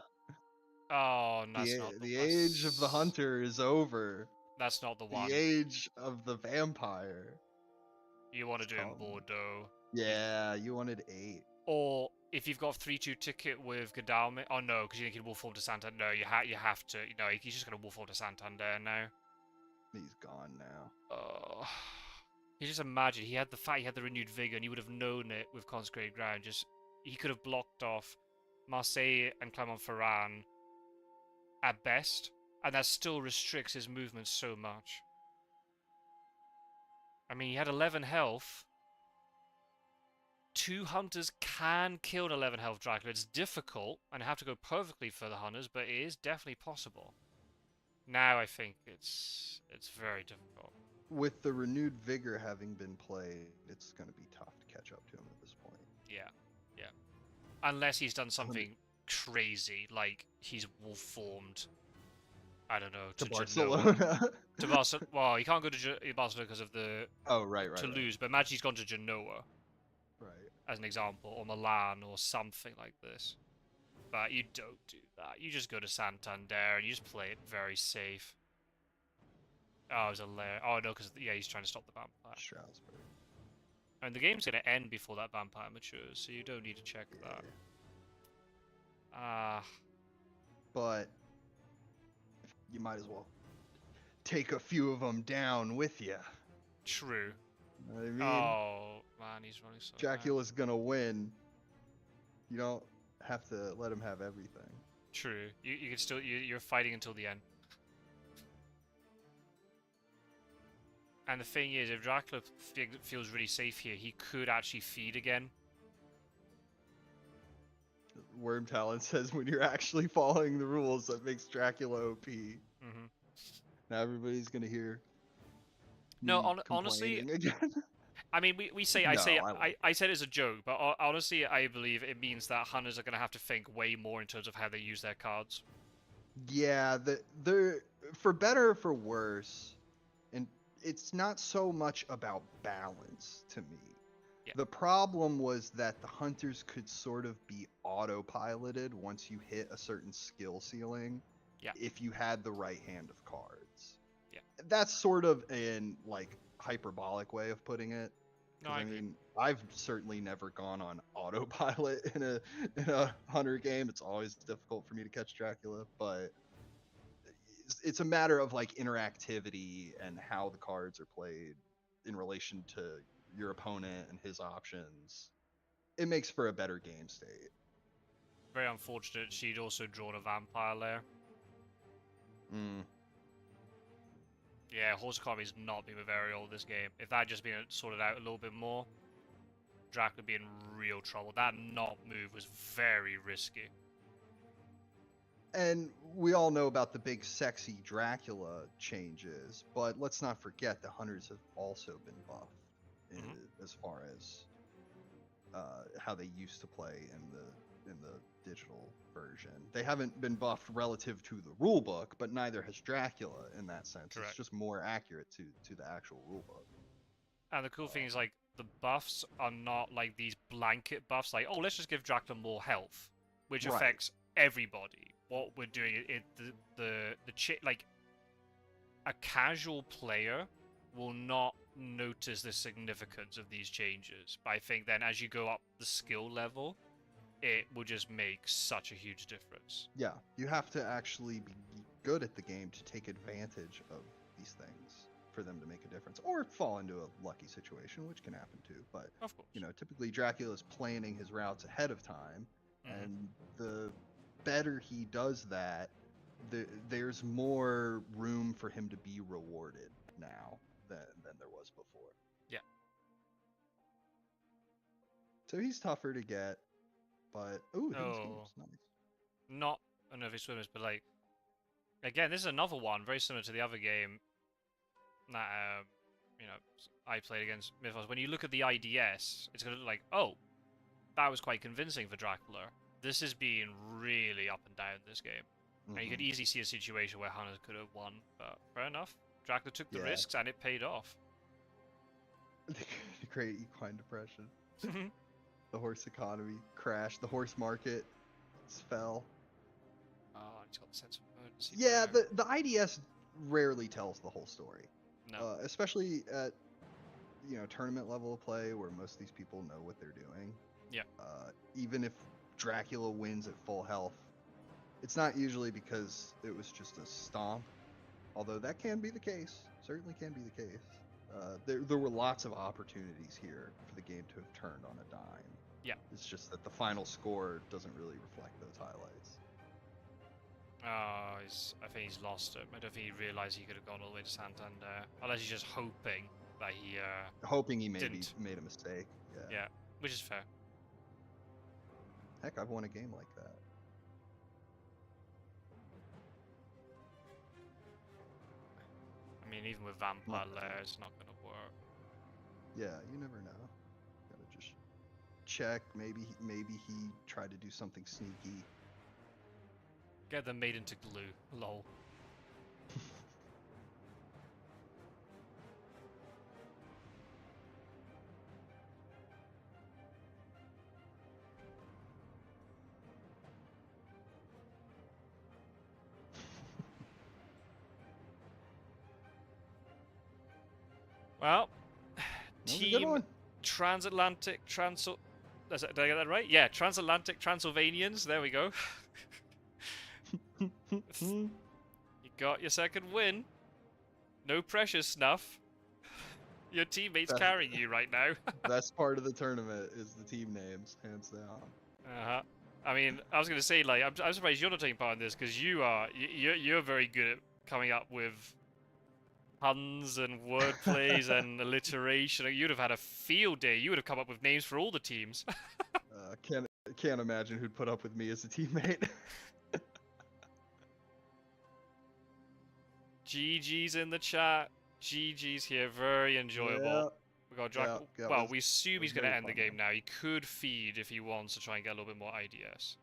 Oh, that's not
the age of the hunter is over.
That's not the one.
The age of the vampire.
You want to do in Bordeaux.
Yeah, you wanted 8.
Or if you've got a 3-2 ticket with Godalming. Oh no, because you think he'd wolf form to Santander. No, you have to. You know, he's just gonna wolf form to Santander now.
He's gone now.
Oh. You just imagine he had the renewed vigor, and he would have known it with Consecrated Ground. Just he could have blocked off Marseille and Clermont-Ferrand at best, and that still restricts his movement so much. I mean, he had 11 health. 2 hunters can kill an 11 health Dracula. It's difficult, and have to go perfectly for the hunters, but it is definitely possible. Now I think it's very difficult.
With the renewed vigor having been played, it's going to be tough to catch up to him at this point.
Yeah, yeah. Unless he's done something crazy, like he's wolf formed. I don't know,
to Barcelona.
To Barcelona. Well, he can't go to Barcelona because of the
right.
Toulouse. But imagine he's gone to Genoa,
right,
as an example, or Milan, or something like this. But you don't do that. You just go to Santander and you just play it very safe. Oh, it was a lair. Oh no, because yeah, he's trying to stop the vampire.
Strasbourg.
And the game's gonna end before that vampire matures, so you don't need to check that.
But you might as well take a few of them down with you.
True.
You know what I mean?
Oh man, he's running so
Dracula's gonna win. You don't have to let him have everything.
True. You can still you're fighting until the end. And the thing is, if Dracula feels really safe here, he could actually feed again.
Worm Talon says when you're actually following the rules, that makes Dracula OP.
Mm-hmm.
Now everybody's gonna hear.
No, honestly,
again.
I mean, we say I said it as a joke, but honestly, I believe it means that hunters are gonna have to think way more in terms of how they use their cards.
Yeah, they're for better or for worse, and it's not so much about balance to me.
Yeah.
The problem was that the hunters could sort of be autopiloted once you hit a certain skill ceiling.
Yeah.
If you had the right hand of cards.
Yeah.
That's sort of an like hyperbolic way of putting it.
No,
Because
I
I
agree.
mean, I've certainly never gone on autopilot in a hunter game. It's always difficult for me to catch Dracula, but it's a matter of like interactivity and how the cards are played in relation to your opponent and his options. It makes for a better game state.
Very unfortunate she'd also drawn a vampire lair.
Mm.
Yeah, horse economy's not been very old this game. If that had just been sorted out a little bit more, Drac would be in real trouble. That not move was very risky.
And we all know about the big sexy Dracula changes, but let's not forget the hunters have also been buffed as far as how they used to play in the digital version. They haven't been buffed relative to the rule book, but neither has Dracula in that sense.
Correct.
It's just more accurate to the actual rule book.
And the cool thing is, like, the buffs are not like these blanket buffs, like, oh, let's just give Dracula more health, which
Right.
affects everybody. What we're doing, like, a casual player will not notice the significance of these changes. But I think then as you go up the skill level, it will just make such a huge difference.
Yeah, you have to actually be good at the game to take advantage of these things for them to make a difference, or fall into a lucky situation, which can happen too. But
Of course.
you know, typically Dracula's planning his routes ahead of time, and the better he does that, there's more room for him to be rewarded now than there was before.
Yeah.
So he's tougher to get, but hidden schemes, nice.
Not Unnerving Swimmers, but like, again, this is another one very similar to the other game that you know, I played against Misthios. When you look at the IDS, it's gonna look like, oh, that was quite convincing for Dracula. This has been really up and down this game. And you could easily see a situation where Hunters could have won, but fair enough. Dracula took the risks and it paid off.
The Great Equine Depression. The horse economy crashed. The horse market fell.
Oh, it's got the sense of urgency.
Yeah, the IDS rarely tells the whole story.
No.
Especially at tournament level of play where most of these people know what they're doing.
Yeah.
Even if Dracula wins at full health, it's not usually because it was just a stomp, although that can be the case. Certainly can be the case. There were lots of opportunities here for the game to have turned on a dime.
Yeah.
It's just that the final score doesn't really reflect those highlights.
I think he's lost it. I don't think he realised he could have gone all the way to Santander. Unless he's just hoping that he
hoping he maybe
didn't.
made a mistake.
Yeah, which is fair.
Heck, I've won a game like that.
I mean, even with Vampire Lair, it's not going to work.
Yeah, you never know. Gotta just check. Maybe he tried to do something sneaky.
Get them made into glue. Lol. Well, Team Transatlantic did I get that right? Yeah, Transatlantic Transylvanians. There we go. You got your second win. No pressure, Snuff. Your teammate's carrying you right now.
Best part of the tournament is the team names, hands down.
I mean, I was gonna say, like, I'm surprised you're not taking part in this because you're very good at coming up with puns and wordplays and alliteration. You'd have had a field day. You would have come up with names for all the teams.
Can't imagine who'd put up with me as a teammate.
GG's in the chat. GG's here. Very enjoyable.
Yeah.
We got Dracula. Well, we assume he's going to end the game now. He could feed if he wants to try and get a little bit more IDS.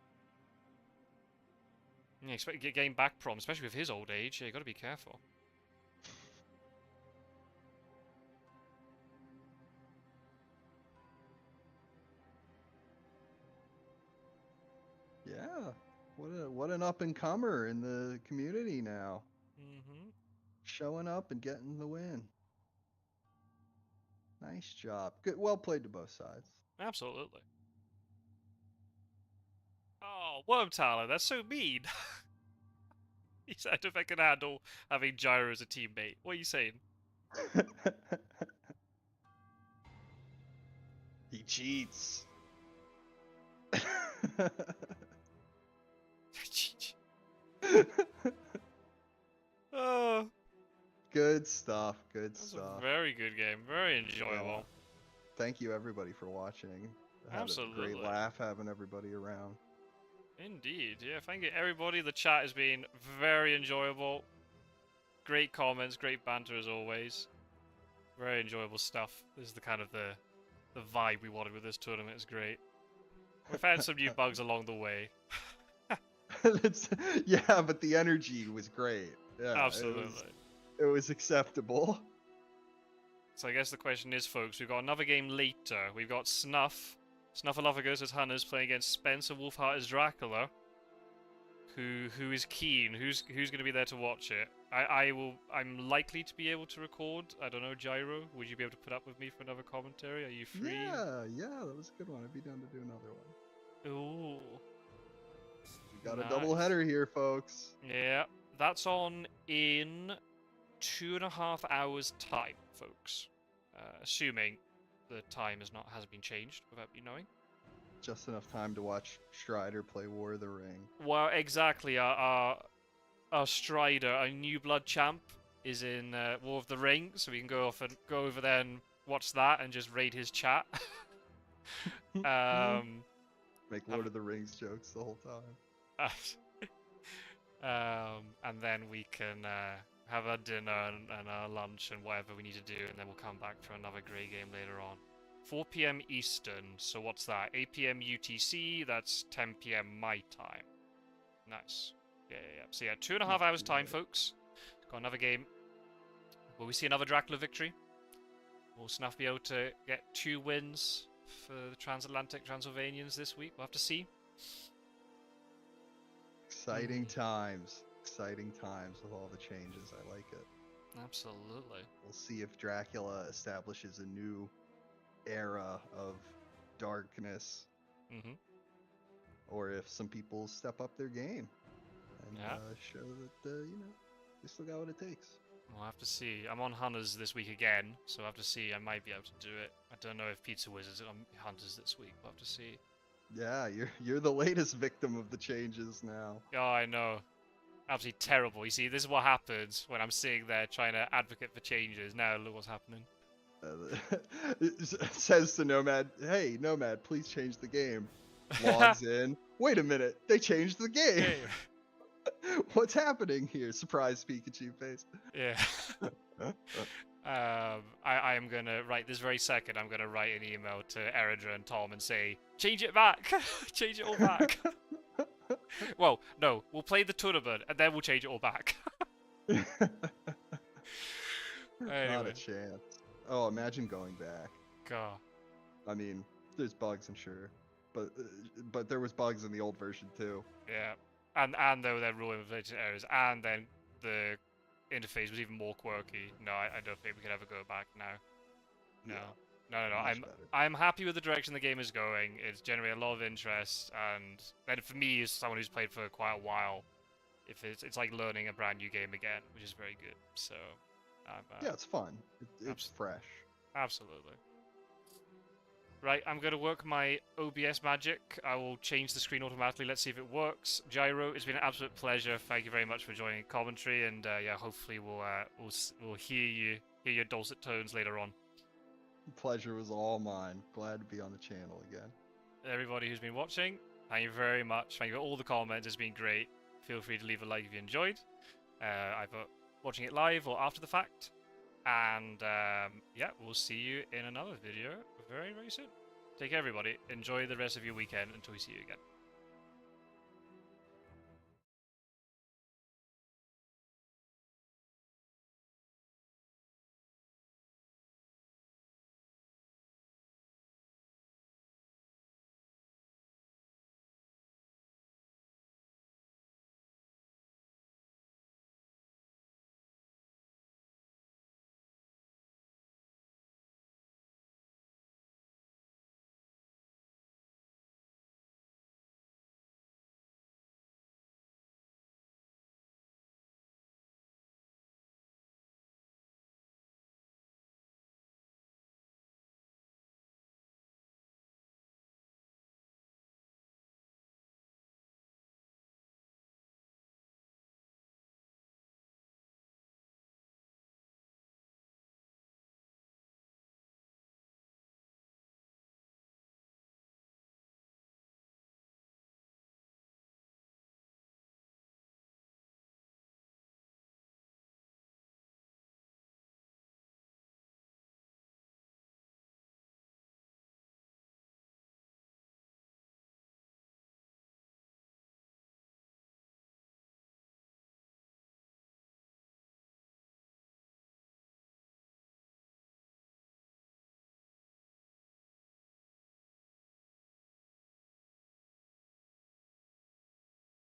Yeah, expect to get game back prom, especially with his old age. Yeah, you got to be careful.
what an up and comer in the community now.
Mm-hmm.
Showing up and getting the win. Nice job. Good, well played to both sides.
Absolutely. Oh, Worm Tyler, that's so mean. He said if I can handle having Gyro as a teammate. What are you saying?
He cheats.
Oh,
Good stuff. Good
that's
stuff.
a very good game. Very enjoyable.
Thank you everybody for watching. Had
Absolutely.
a great laugh having everybody around.
Indeed, yeah. Thank you everybody. The chat has been very enjoyable. Great comments, great banter as always. Very enjoyable stuff. This is the kind of the vibe we wanted with this tournament. It's great. We found some new bugs along the way.
Yeah, but the energy was great. Yeah,
Absolutely.
It was acceptable.
So I guess the question is, folks, we've got another game later. We've got Snuff. Snuffleupagus as Hunters playing against Spencer Wolfheart as Dracula. Who is keen? Who's going to be there to watch it? I'm likely to be able to record. I don't know, Gyro. Would you be able to put up with me for another commentary? Are you free?
Yeah, that was a good one. I'd be down to do another one.
Ooh.
We got a double header here, folks.
Yeah, that's on in 2.5 hours time, folks. Assuming the time hasn't been changed without me knowing.
Just enough time to watch Strider play War of the Ring.
Well, exactly. Our Strider, our new blood champ, is in War of the Ring, so we can go over there and watch that and just raid his chat.
Make Lord of the Rings jokes the whole time.
And then we can have our dinner and our lunch and whatever we need to do, and then we'll come back for another great game later on. 4 p.m. Eastern, so what's that? 8 p.m. UTC, that's 10 p.m. my time. Nice. Yeah. So yeah, 2.5 hours time, folks. Got another game. Will we see another Dracula victory? Will Snuff be able to get 2 wins for the Transatlantic Transylvanians this week? We'll have to see.
Exciting times. Exciting times with all the changes. I like it.
Absolutely.
We'll see if Dracula establishes a new era of darkness, or if some people step up their game and show that they still got what it takes.
We'll have to see. I'm on Hunters this week again, so I'll have to see. I might be able to do it. I don't know if Pizza Wizards are on Hunters this week. We'll have to see.
Yeah, you're the latest victim of the changes now.
Oh, I know. Absolutely terrible. You see, this is what happens when I'm sitting there trying to advocate for changes. Now look what's happening.
It says to Nomad, "Hey, Nomad, please change the game." Logs in. Wait a minute, they changed the game. What's happening here? Surprise Pikachu face.
Yeah. I am gonna this very second. I'm gonna write an email to Eridra and Tom and say, change it back, change it all back. Well, no, we'll play the tournament and then we'll change it all back. Anyway.
Not a chance. Oh, imagine going back.
God.
I mean, there's bugs, I'm sure, but there was bugs in the old version too.
Yeah, and there were rule invalidation errors, and then the interface was even more quirky. No, I don't think we could ever go back now. No.
Yeah,
no. I'm happy with the direction the game is going. It's generating a lot of interest, and then for me, as someone who's played for quite a while, if it's like learning a brand new game again, which is very good. So.
Yeah, it's fun. It's fresh.
Absolutely. Right, I'm going to work my OBS magic. I will change the screen automatically. Let's see if it works. Gyro, it's been an absolute pleasure. Thank you very much for joining commentary, and yeah, hopefully we'll hear your dulcet tones later on.
The pleasure was all mine. Glad to be on the channel again.
Everybody who's been watching, thank you very much. Thank you for all the comments. It's been great. Feel free to leave a like if you enjoyed. Either watching it live or after the fact. And yeah, we'll see you in another video very, very soon. Take care, everybody. Enjoy the rest of your weekend until we see you again.